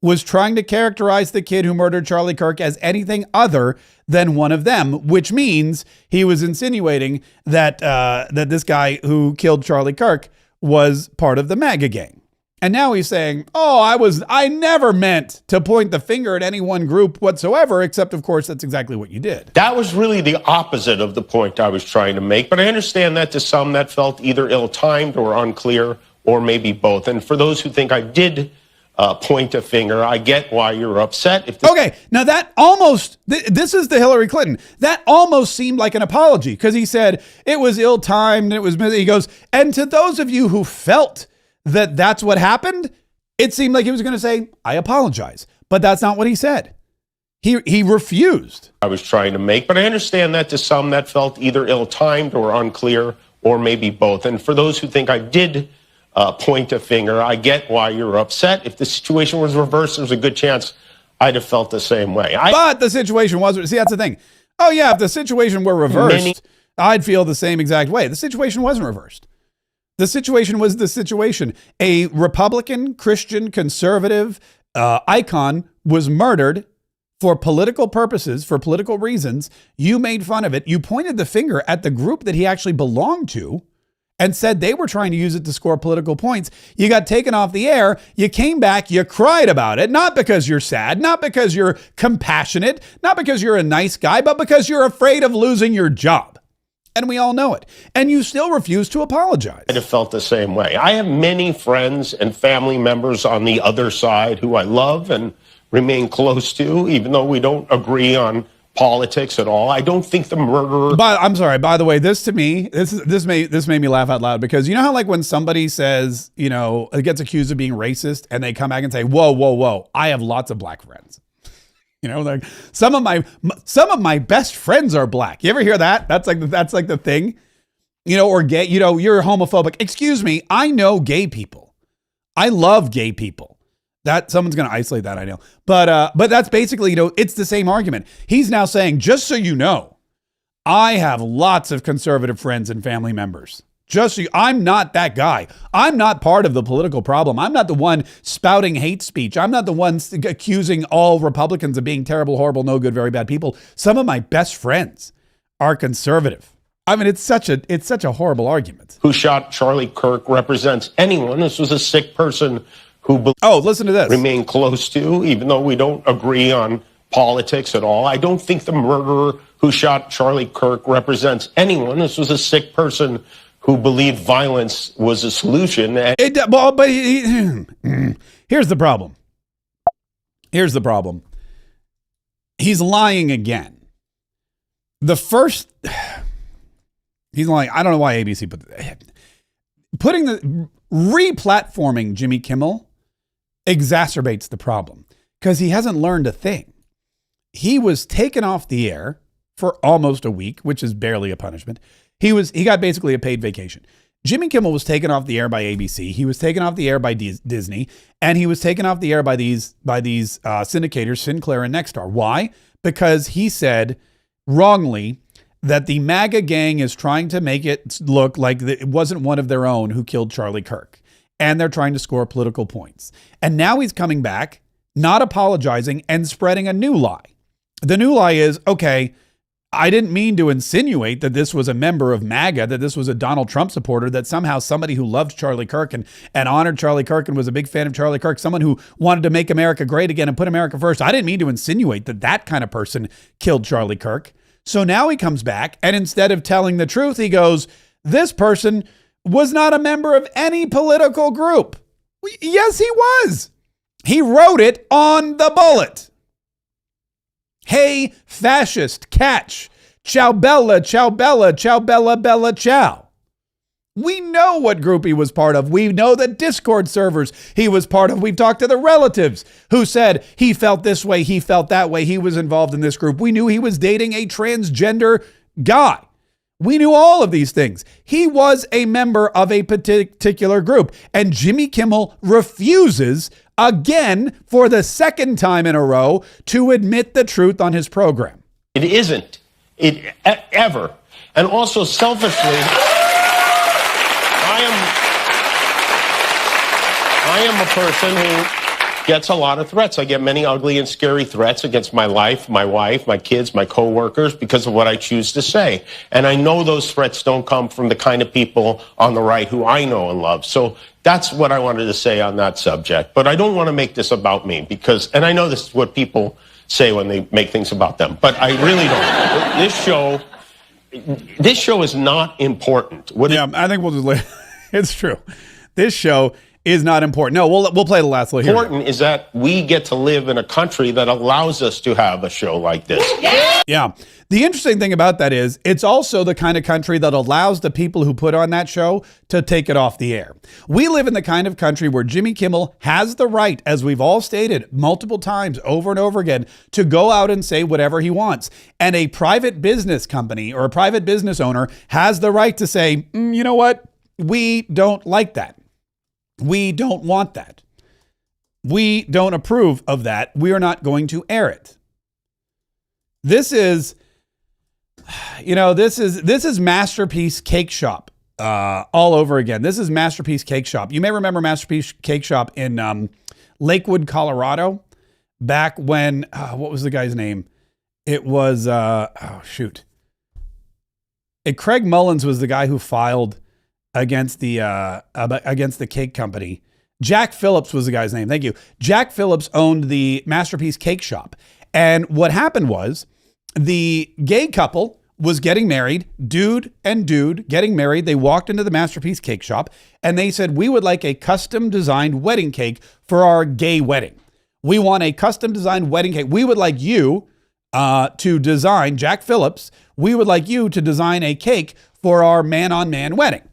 S1: was trying to characterize the kid who murdered Charlie Kirk as anything other than one of them, which means he was insinuating that that this guy who killed Charlie Kirk was part of the MAGA gang. And now he's saying, I never meant to point the finger at any one group whatsoever, except, of course, that's exactly what you did.
S2: That was really the opposite of the point I was trying to make. But I understand that to some that felt either ill-timed or unclear or maybe both. And for those who think I did point a finger, I get why you're upset.
S1: Okay, now that almost, this is the Hillary Clinton. That almost seemed like an apology because he said it was ill-timed and it was, he goes, and to those of you who felt that that's what happened, it seemed like he was going to say, I apologize. But that's not what he said. He refused.
S2: I was trying to make, but I understand that to some that felt either ill-timed or unclear or maybe both. And for those who think I did point a finger, I get why you're upset. If the situation was reversed, there's a good chance I'd have felt the same way.
S1: But the situation was, see, that's the thing. Oh, yeah, if the situation were reversed, I'd feel the same exact way. The situation wasn't reversed. The situation was the situation. A Republican, Christian, conservative icon was murdered for political purposes, for political reasons. You made fun of it. You pointed the finger at the group that he actually belonged to and said they were trying to use it to score political points. You got taken off the air. You came back. You cried about it, not because you're sad, not because you're compassionate, not because you're a nice guy, but because you're afraid of losing your job. And we all know it. And you still refuse to apologize.
S2: I'd have felt the same way. I have many friends and family members on the other side who I love and remain close to, even though we don't agree on politics at all. I don't think the murderer.
S1: But I'm sorry. By the way, this to me, this made me laugh out loud, because you know how, like, when somebody says, you know, gets accused of being racist, and they come back and say, "Whoa, whoa, whoa! I have lots of black friends." You know, like some of my best friends are black. You ever hear that? That's like the thing. You know, or gay. You know, you're homophobic. Excuse me. I know gay people. I love gay people. That someone's going to isolate that, I know. But that's basically, you know, it's the same argument. He's now saying, just so you know, I have lots of conservative friends and family members. Just so I'm not that guy. I'm not part of the political problem. I'm not the one spouting hate speech. I'm not the one accusing all Republicans of being terrible, horrible, no good, very bad people. Some of my best friends are conservative. I mean, it's such a horrible argument.
S2: Who shot Charlie Kirk represents anyone. This was a sick person who
S1: listen to this.
S2: Remain close to, even though we don't agree on politics at all. I don't think the murderer who shot Charlie Kirk represents anyone. This was a sick person who believed violence was a solution.
S1: Here's the problem. Here's the problem. He's lying again. He's lying. I don't know why ABC putting the re-platforming Jimmy Kimmel exacerbates the problem, because he hasn't learned a thing. He was taken off the air for almost a week, which is barely a punishment. He got basically a paid vacation. Jimmy Kimmel was taken off the air by ABC. He was taken off the air by Disney, and he was taken off the air by these syndicators, Sinclair and Nexstar. Why? Because he said wrongly that the MAGA gang is trying to make it look like it wasn't one of their own who killed Charlie Kirk, and they're trying to score political points. And now he's coming back, not apologizing, and spreading a new lie. The new lie is, okay, I didn't mean to insinuate that this was a member of MAGA, that this was a Donald Trump supporter, that somehow somebody who loved Charlie Kirk and honored Charlie Kirk and was a big fan of Charlie Kirk, someone who wanted to make America great again and put America first. I didn't mean to insinuate that kind of person killed Charlie Kirk. So now he comes back, and instead of telling the truth, he goes, this person was not a member of any political group. Yes, he was. He wrote it on the bullet. Hey, fascist, catch. Ciao Bella, ciao Bella, ciao Bella, Bella, ciao. We know what group he was part of. We know the Discord servers he was part of. We've talked to the relatives who said he felt this way, he felt that way, he was involved in this group. We knew he was dating a transgender guy. We knew all of these things. He was a member of a particular group. And Jimmy Kimmel refuses, again, for the second time in a row, to admit the truth on his program.
S2: It isn't. Ever. And also, selfishly, I am a person who gets a lot of threats. I get many ugly and scary threats against my life, my wife, my kids, my coworkers, because of what I choose to say. And I know those threats don't come from the kind of people on the right who I know and love. So that's what I wanted to say on that subject. But I don't want to make this about me, because, and I know this is what people say when they make things about them, but I really don't. This show is not important.
S1: I think we'll just it's true. This show is not important. No, we'll play the last little here.
S2: Important is that we get to live in a country that allows us to have a show like this.
S1: Yeah. The interesting thing about that is it's also the kind of country that allows the people who put on that show to take it off the air. We live in the kind of country where Jimmy Kimmel has the right, as we've all stated multiple times over and over again, to go out and say whatever he wants. And a private business company or a private business owner has the right to say, you know what? We don't like that. We don't want that. We don't approve of that. We are not going to air it. This is, this is Masterpiece Cake Shop all over again. This is Masterpiece Cake Shop. You may remember Masterpiece Cake Shop in Lakewood, Colorado, back when, what was the guy's name? It was, Craig Mullins was the guy who filed against the cake company. Jack Phillips was the guy's name. Thank you. Jack Phillips owned the Masterpiece Cake Shop. And what happened was the gay couple was getting married, dude getting married. They walked into the Masterpiece Cake Shop and they said, we would like a custom designed wedding cake for our gay wedding. We want a custom designed wedding cake. We would like you to design, Jack Phillips, we would like you to design a cake for our man-on-man wedding.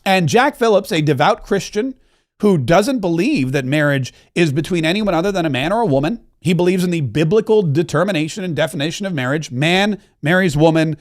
S1: And Jack Phillips, a devout Christian who doesn't believe that marriage is between anyone other than a man or a woman. He believes in the biblical determination and definition of marriage. Man marries woman.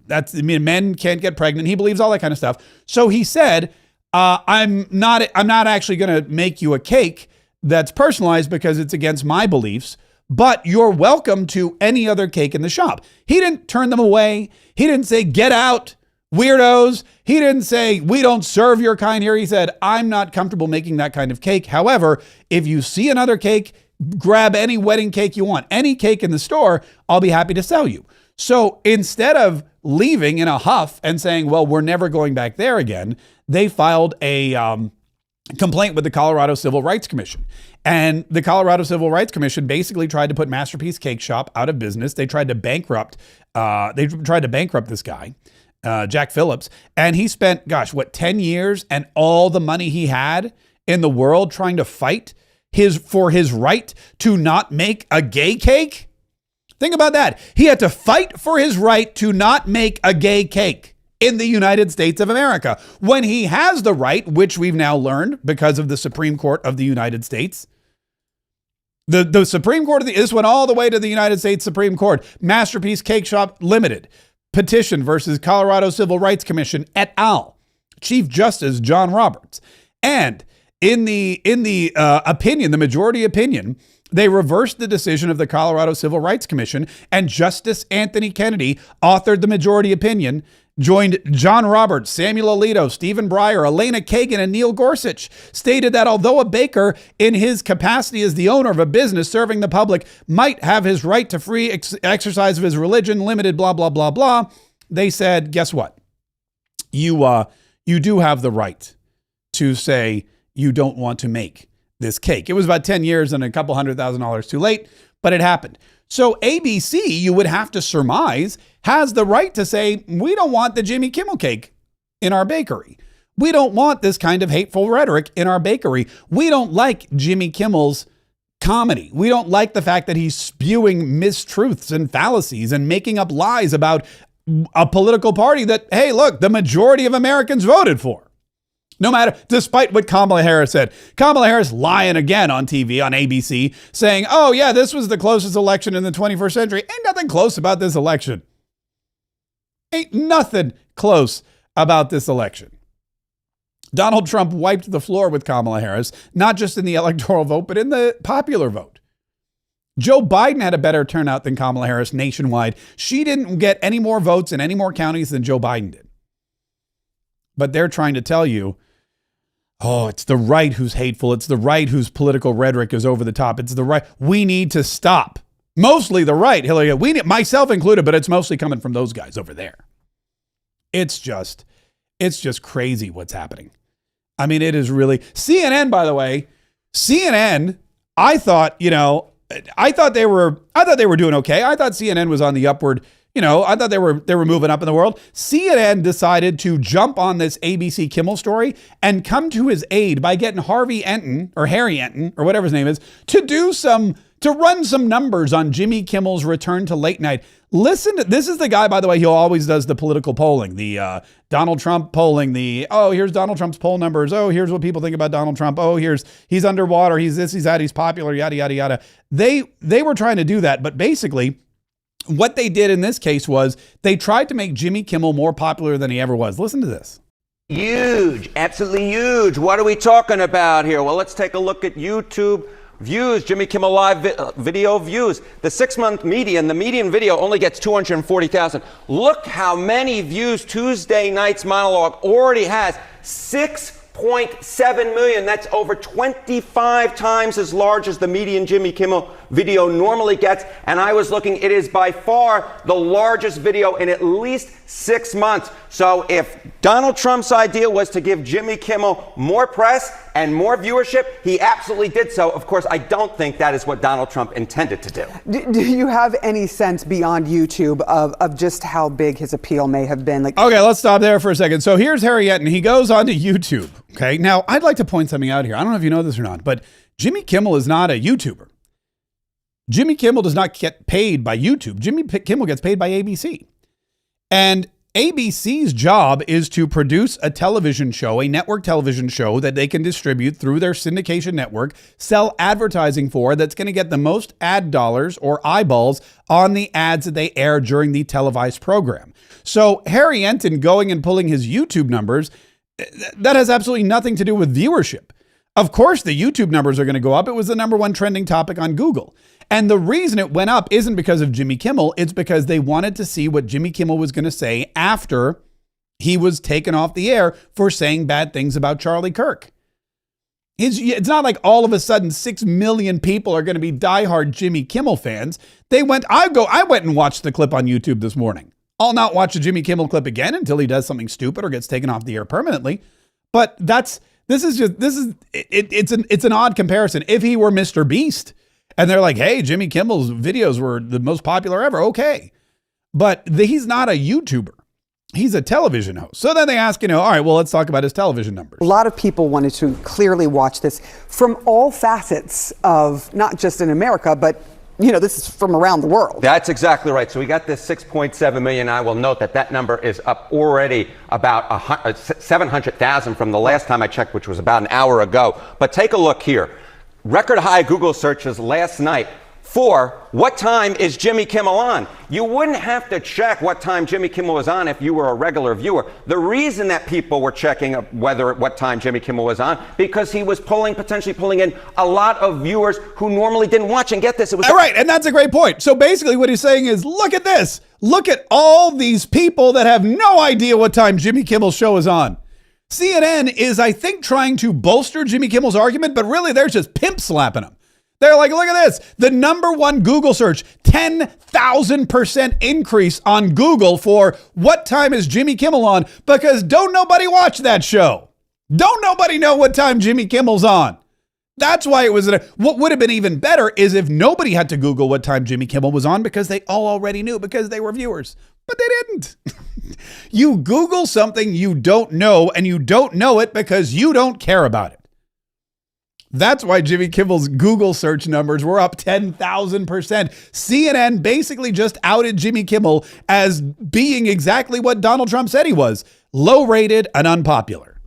S1: Men can't get pregnant. He believes all that kind of stuff. So he said, I'm not actually going to make you a cake that's personalized because it's against my beliefs, but you're welcome to any other cake in the shop. He didn't turn them away. He didn't say, get out, weirdos. He didn't say, we don't serve your kind here. He said, I'm not comfortable making that kind of cake. However, if you see another cake, grab any wedding cake you want. Any cake in the store, I'll be happy to sell you. So instead of leaving in a huff and saying, well, we're never going back there again, they filed a complaint with the Colorado Civil Rights Commission. And the Colorado Civil Rights Commission basically tried to put Masterpiece Cake Shop out of business. They tried to bankrupt this guy, Jack Phillips. And he spent, 10 years and all the money he had in the world trying to fight for his right to not make a gay cake? Think about that. He had to fight for his right to not make a gay cake in the United States of America, when he has the right, which we've now learned because of the Supreme Court of the United States. The Supreme Court, this went all the way to the United States Supreme Court. Masterpiece Cake Shop Limited, petition versus Colorado Civil Rights Commission et al. Chief Justice John Roberts. And in the opinion, the majority opinion, they reversed the decision of the Colorado Civil Rights Commission, and Justice Anthony Kennedy authored the majority opinion, joined John Roberts, Samuel Alito, Stephen Breyer, Elena Kagan, and Neil Gorsuch, stated that although a baker in his capacity as the owner of a business serving the public might have his right to free exercise of his religion limited, blah, blah, blah, blah, they said, guess what? You do have the right to say you don't want to make this cake. It was about 10 years and a couple $100,000 too late, but it happened. So ABC, you would have to surmise, has the right to say, we don't want the Jimmy Kimmel cake in our bakery. We don't want this kind of hateful rhetoric in our bakery. We don't like Jimmy Kimmel's comedy. We don't like the fact that he's spewing mistruths and fallacies and making up lies about a political party that, hey, look, the majority of Americans voted for. No matter, despite what Kamala Harris said. Kamala Harris lying again on TV, on ABC, saying, oh yeah, this was the closest election in the 21st century. Ain't nothing close about this election. Ain't nothing close about this election. Donald Trump wiped the floor with Kamala Harris, not just in the electoral vote, but in the popular vote. Joe Biden had a better turnout than Kamala Harris nationwide. She didn't get any more votes in any more counties than Joe Biden did. But they're trying to tell you, oh, it's the right who's hateful. It's the right whose political rhetoric is over the top. It's the right. We need to stop. Mostly the right, Hillary. Myself included, but it's mostly coming from those guys over there. It's just crazy what's happening. I mean, it is really CNN, by the way. CNN, I thought they were doing okay. I thought CNN was on the upward I thought they were moving up in the world. CNN decided to jump on this ABC Kimmel story and come to his aid by getting Harry Enton, or whatever his name is, to run some numbers on Jimmy Kimmel's return to late night. Listen to, this is the guy, by the way, who always does the political polling, the Donald Trump polling, here's Donald Trump's poll numbers. Oh, here's what people think about Donald Trump. Oh, he's underwater. He's this, he's that, he's popular, yada, yada, yada. They were trying to do that, but basically what they did in this case was they tried to make Jimmy Kimmel more popular than he ever was. Listen to this.
S14: Huge, absolutely huge. What are we talking about here? Well, let's take a look at YouTube views, Jimmy Kimmel Live video views. The 6-month median, the median video only gets 240,000. Look how many views Tuesday night's monologue already has. 6.7 million. That's over 25 times as large as the median Jimmy Kimmel video normally gets. And I was looking, it is by far the largest video in at least 6 months. So if Donald Trump's idea was to give Jimmy Kimmel more press and more viewership, he absolutely did so. Of course, I don't think that is what Donald Trump intended to do.
S15: Do you have any sense beyond YouTube of just how big his appeal may have been?
S1: Okay, let's stop there for a second. So here's Harry Enton. He goes onto YouTube. Okay, now I'd like to point something out here. I don't know if you know this or not, but Jimmy Kimmel is not a YouTuber. Jimmy Kimmel does not get paid by YouTube. Jimmy Kimmel gets paid by ABC. And ABC's job is to produce a television show, a network television show that they can distribute through their syndication network, sell advertising for, that's going to get the most ad dollars or eyeballs on the ads that they air during the televised program. So Harry Enton going and pulling his YouTube numbers, that has absolutely nothing to do with viewership. Of course, the YouTube numbers are going to go up. It was the #1 trending topic on Google. And the reason it went up isn't because of Jimmy Kimmel. It's because they wanted to see what Jimmy Kimmel was going to say after he was taken off the air for saying bad things about Charlie Kirk. It's not like all of a sudden 6 million people are going to be diehard Jimmy Kimmel fans. I went and watched the clip on YouTube this morning. I'll not watch a Jimmy Kimmel clip again until he does something stupid or gets taken off the air permanently. But it's an odd comparison. If he were Mr. Beast and they're like, hey, Jimmy Kimmel's videos were the most popular ever, okay. But he's not a YouTuber. He's a television host. So then they ask, all right, well, let's talk about his television numbers.
S15: A lot of people wanted to clearly watch this from all facets of not just in America, but this is from around the world.
S14: That's exactly right. So we got this 6.7 million. I will note that number is up already about 700,000 from the last time I checked, which was about an hour ago. But take a look here. Record high Google searches last night for what time is Jimmy Kimmel on? You wouldn't have to check what time Jimmy Kimmel was on if you were a regular viewer. The reason that people were checking what time Jimmy Kimmel was on, because he was potentially pulling in a lot of viewers who normally didn't watch. And get this, it was...
S1: All right, and that's a great point. So basically what he's saying is, look at this. Look at all these people that have no idea what time Jimmy Kimmel's show is on. CNN is, I think, trying to bolster Jimmy Kimmel's argument, but really they're just pimp slapping him. They're like, look at this. The #1 Google search, 10,000% increase on Google for what time is Jimmy Kimmel on, because don't nobody watch that show. Don't nobody know what time Jimmy Kimmel's on. That's why it was, what would have been even better is if nobody had to Google what time Jimmy Kimmel was on, because they all already knew because they were viewers. But they didn't. You Google something you don't know, and you don't know it because you don't care about it. That's why Jimmy Kimmel's Google search numbers were up 10,000%. CNN basically just outed Jimmy Kimmel as being exactly what Donald Trump said he was, low-rated and unpopular.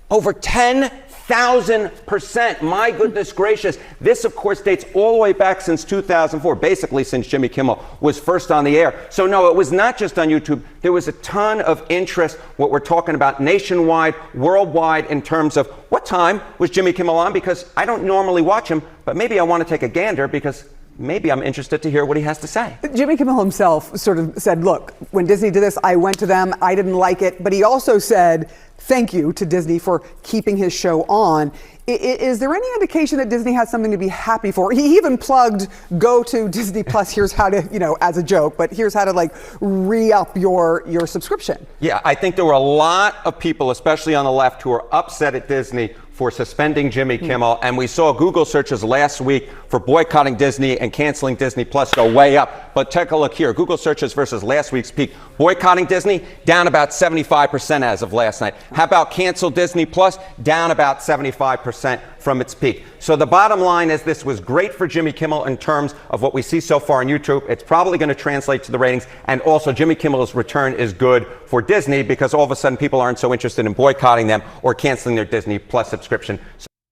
S14: Over 10,000%. My goodness gracious. This, of course, dates all the way back since 2004, basically since Jimmy Kimmel was first on the air. So no, it was not just on YouTube. There was a ton of interest, what we're talking about nationwide, worldwide, in terms of what time was Jimmy Kimmel on, because I don't normally watch him, but maybe I want to take a gander because maybe I'm interested to hear what he has to say.
S15: Jimmy Kimmel himself sort of said, look, when Disney did this, I went to them, I didn't like it, but he also said, thank you to Disney for keeping his show on. Is there any indication that Disney has something to be happy for? He even plugged, go to Disney Plus, here's how to, as a joke, but here's how to re-up your subscription.
S14: Yeah, I think there were a lot of people, especially on the left, who are upset at Disney for suspending Jimmy Kimmel, and we saw Google searches last week for boycotting Disney and canceling Disney Plus go way up. But take a look here. Google searches versus last week's peak. Boycotting Disney, down about 75% as of last night. How about cancel Disney Plus? Down about 75% from its peak. So the bottom line is this was great for Jimmy Kimmel in terms of what we see so far on YouTube. It's probably going to translate to the ratings. And also Jimmy Kimmel's return is good for Disney because all of a sudden people aren't so interested in boycotting them or canceling their Disney Plus subscription.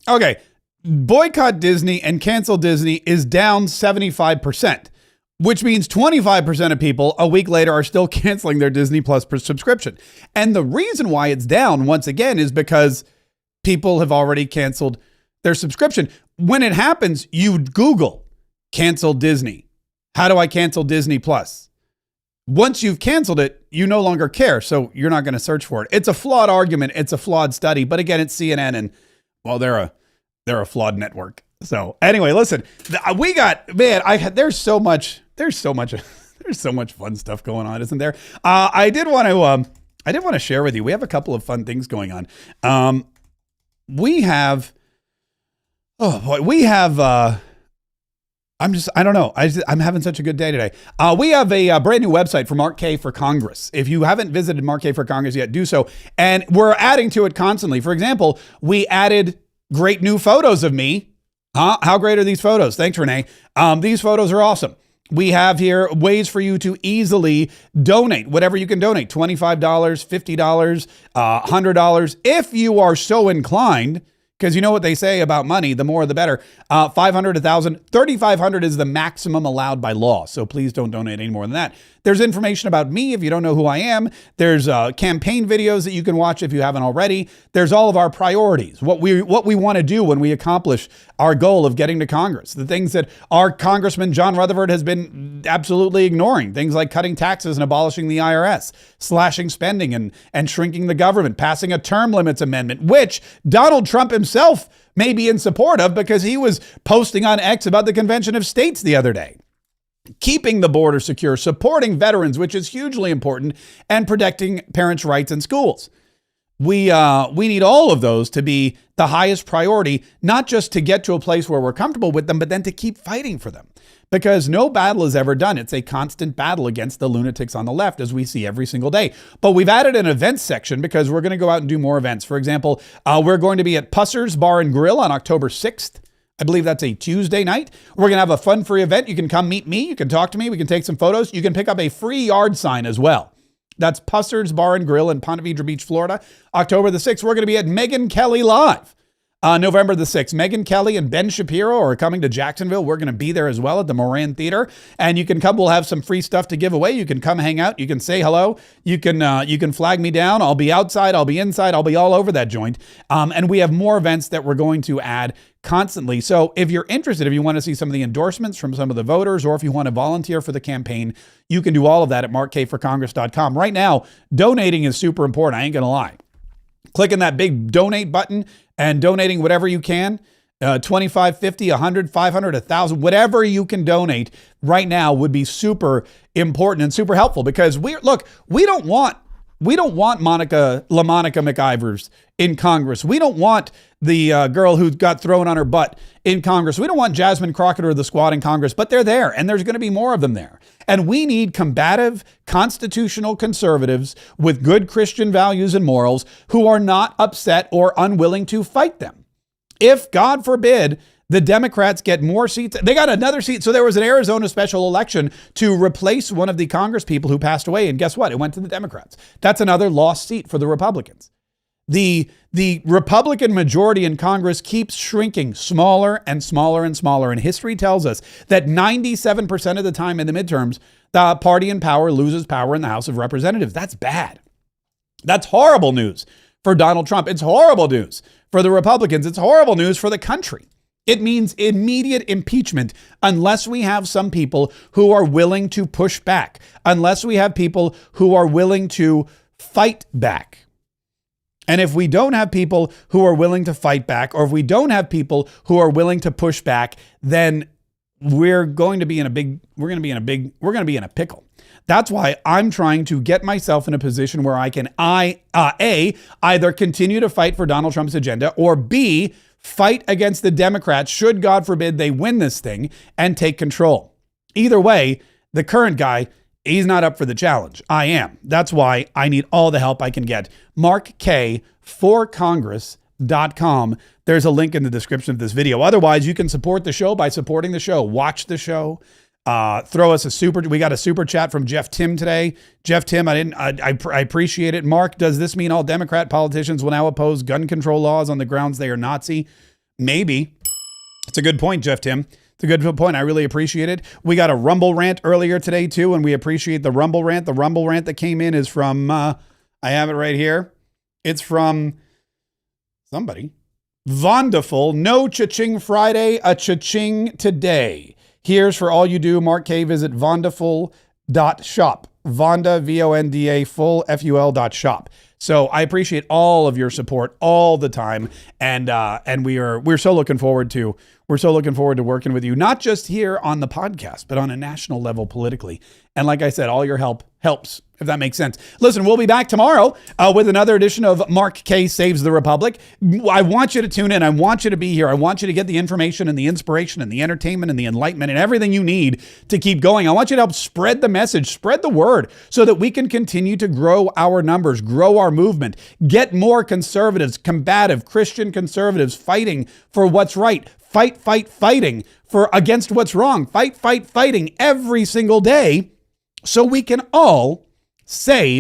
S1: Okay. Boycott Disney and cancel Disney is down 75%, which means 25% of people a week later are still canceling their Disney Plus subscription. And the reason why it's down once again is because people have already canceled their subscription. When it happens, you Google cancel Disney. How do I cancel Disney Plus? Once you've canceled it, you no longer care. So you're not going to search for it. It's a flawed argument. It's a flawed study. But again, it's CNN and well, they're a flawed network. So anyway, listen, we got, man, there's so much fun stuff going on, isn't there? I did want to share with you. We have a couple of fun things going on. I'm having such a good day today. We have a brand new website for Mark K for Congress. If you haven't visited Mark K for Congress yet, do so. And we're adding to it constantly. For example, we added great new photos of me. How great are these photos? Thanks, Renee. These photos are awesome. We have here ways for you to easily donate, whatever you can donate, $25, $50, $100. If you are so inclined, because you know what they say about money, the more the better. 500, 1,000, 3,500 is the maximum allowed by law. So please don't donate any more than that. There's information about me if you don't know who I am. There's campaign videos that you can watch if you haven't already. There's all of our priorities, what we want to do when we accomplish our goal of getting to Congress. The things that our Congressman John Rutherford has been absolutely ignoring. Things like cutting taxes and abolishing the IRS, slashing spending and shrinking the government, passing a term limits amendment, which Donald Trump himself may be in support of because he was posting on X about the Convention of States the other day. Keeping the border secure, supporting veterans, which is hugely important, and protecting parents' rights in schools. We need all of those to be the highest priority, not just to get to a place where we're comfortable with them, but then to keep fighting for them. Because no battle is ever done. It's a constant battle against the lunatics on the left, as we see every single day. But we've added an events section because we're going to go out and do more events. For example, we're going to be at Pusser's Bar and Grill on October 6th. I believe that's a Tuesday night. We're going to have a fun free event. You can come meet me. You can talk to me. We can take some photos. You can pick up a free yard sign as well. That's Pusser's Bar and Grill in Ponte Vedra Beach, Florida. October the 6th, we're going to be at Megyn Kelly Live. November the 6th, Megyn Kelly and Ben Shapiro are coming to Jacksonville. We're going to be there as well at the Moran Theater. And you can come. We'll have some free stuff to give away. You can come hang out. You can say hello. You can flag me down. I'll be outside. I'll be inside. I'll be all over that joint. And we have more events that we're going to add constantly. So if you're interested, if you want to see some of the endorsements from some of the voters, or if you want to volunteer for the campaign, you can do all of that at markkforcongress.com. Right now, donating is super important. I ain't going to lie. Clicking that big donate button and donating whatever you can, 25, 50, 100, 500, 1,000, whatever you can donate right now would be super important and super helpful because we don't want LaMonica McIvers in Congress. We don't want the girl who got thrown on her butt in Congress. We don't want Jasmine Crockett or the squad in Congress, but they're there and there's going to be more of them there. And we need combative, constitutional conservatives with good Christian values and morals who are not upset or unwilling to fight them. If, God forbid, the Democrats get more seats, they got another seat. So there was an Arizona special election to replace one of the Congress people who passed away. And guess what? It went to the Democrats. That's another lost seat for the Republicans. The Republican majority in Congress keeps shrinking smaller and smaller and smaller. And history tells us that 97% of the time in the midterms, the party in power loses power in the House of Representatives. That's bad. That's horrible news for Donald Trump. It's horrible news for the Republicans. It's horrible news for the country. It means immediate impeachment unless we have some people who are willing to push back, unless we have people who are willing to fight back. And if we don't have people who are willing to fight back, or if we don't have people who are willing to push back, then we're going to be in a pickle. That's why I'm trying to get myself in a position where I can A, either continue to fight for Donald Trump's agenda, or B, fight against the Democrats should, God forbid, they win this thing and take control. Either way, the current guy, he's not up for the challenge. I am. That's why I need all the help I can get. MarkK4Congress.com. There's a link in the description of this video. Otherwise, you can support the show by supporting the show. Watch the show. Throw us we got a super chat from Jeff Tim today. Jeff Tim, I appreciate it. Mark, does this mean all Democrat politicians will now oppose gun control laws on the grounds they are Nazi? Maybe. It's a good point, Jeff Tim. It's a good point. I really appreciate it. We got a Rumble rant earlier today too, and we appreciate the Rumble rant. The Rumble rant that came in is from, I have it right here. It's from somebody. Wonderful. No cha-ching Friday, a cha-ching today. Here's for all you do. Mark K. Visit Vondaful.shop. Vonda, V-O-N-D-A, full, F-U-L.shop. So I appreciate all of your support all the time. And we're so looking forward to working with you, not just here on the podcast, but on a national level politically. And like I said, all your help helps, if that makes sense. Listen, we'll be back tomorrow with another edition of Mark K. Saves the Republic. I want you to tune in. I want you to be here. I want you to get the information and the inspiration and the entertainment and the enlightenment and everything you need to keep going. I want you to help spread the message, spread the word so that we can continue to grow our numbers, grow our movement, get more conservatives, combative Christian conservatives fighting for what's right. Fighting for against what's wrong. Fighting every single day so we can all save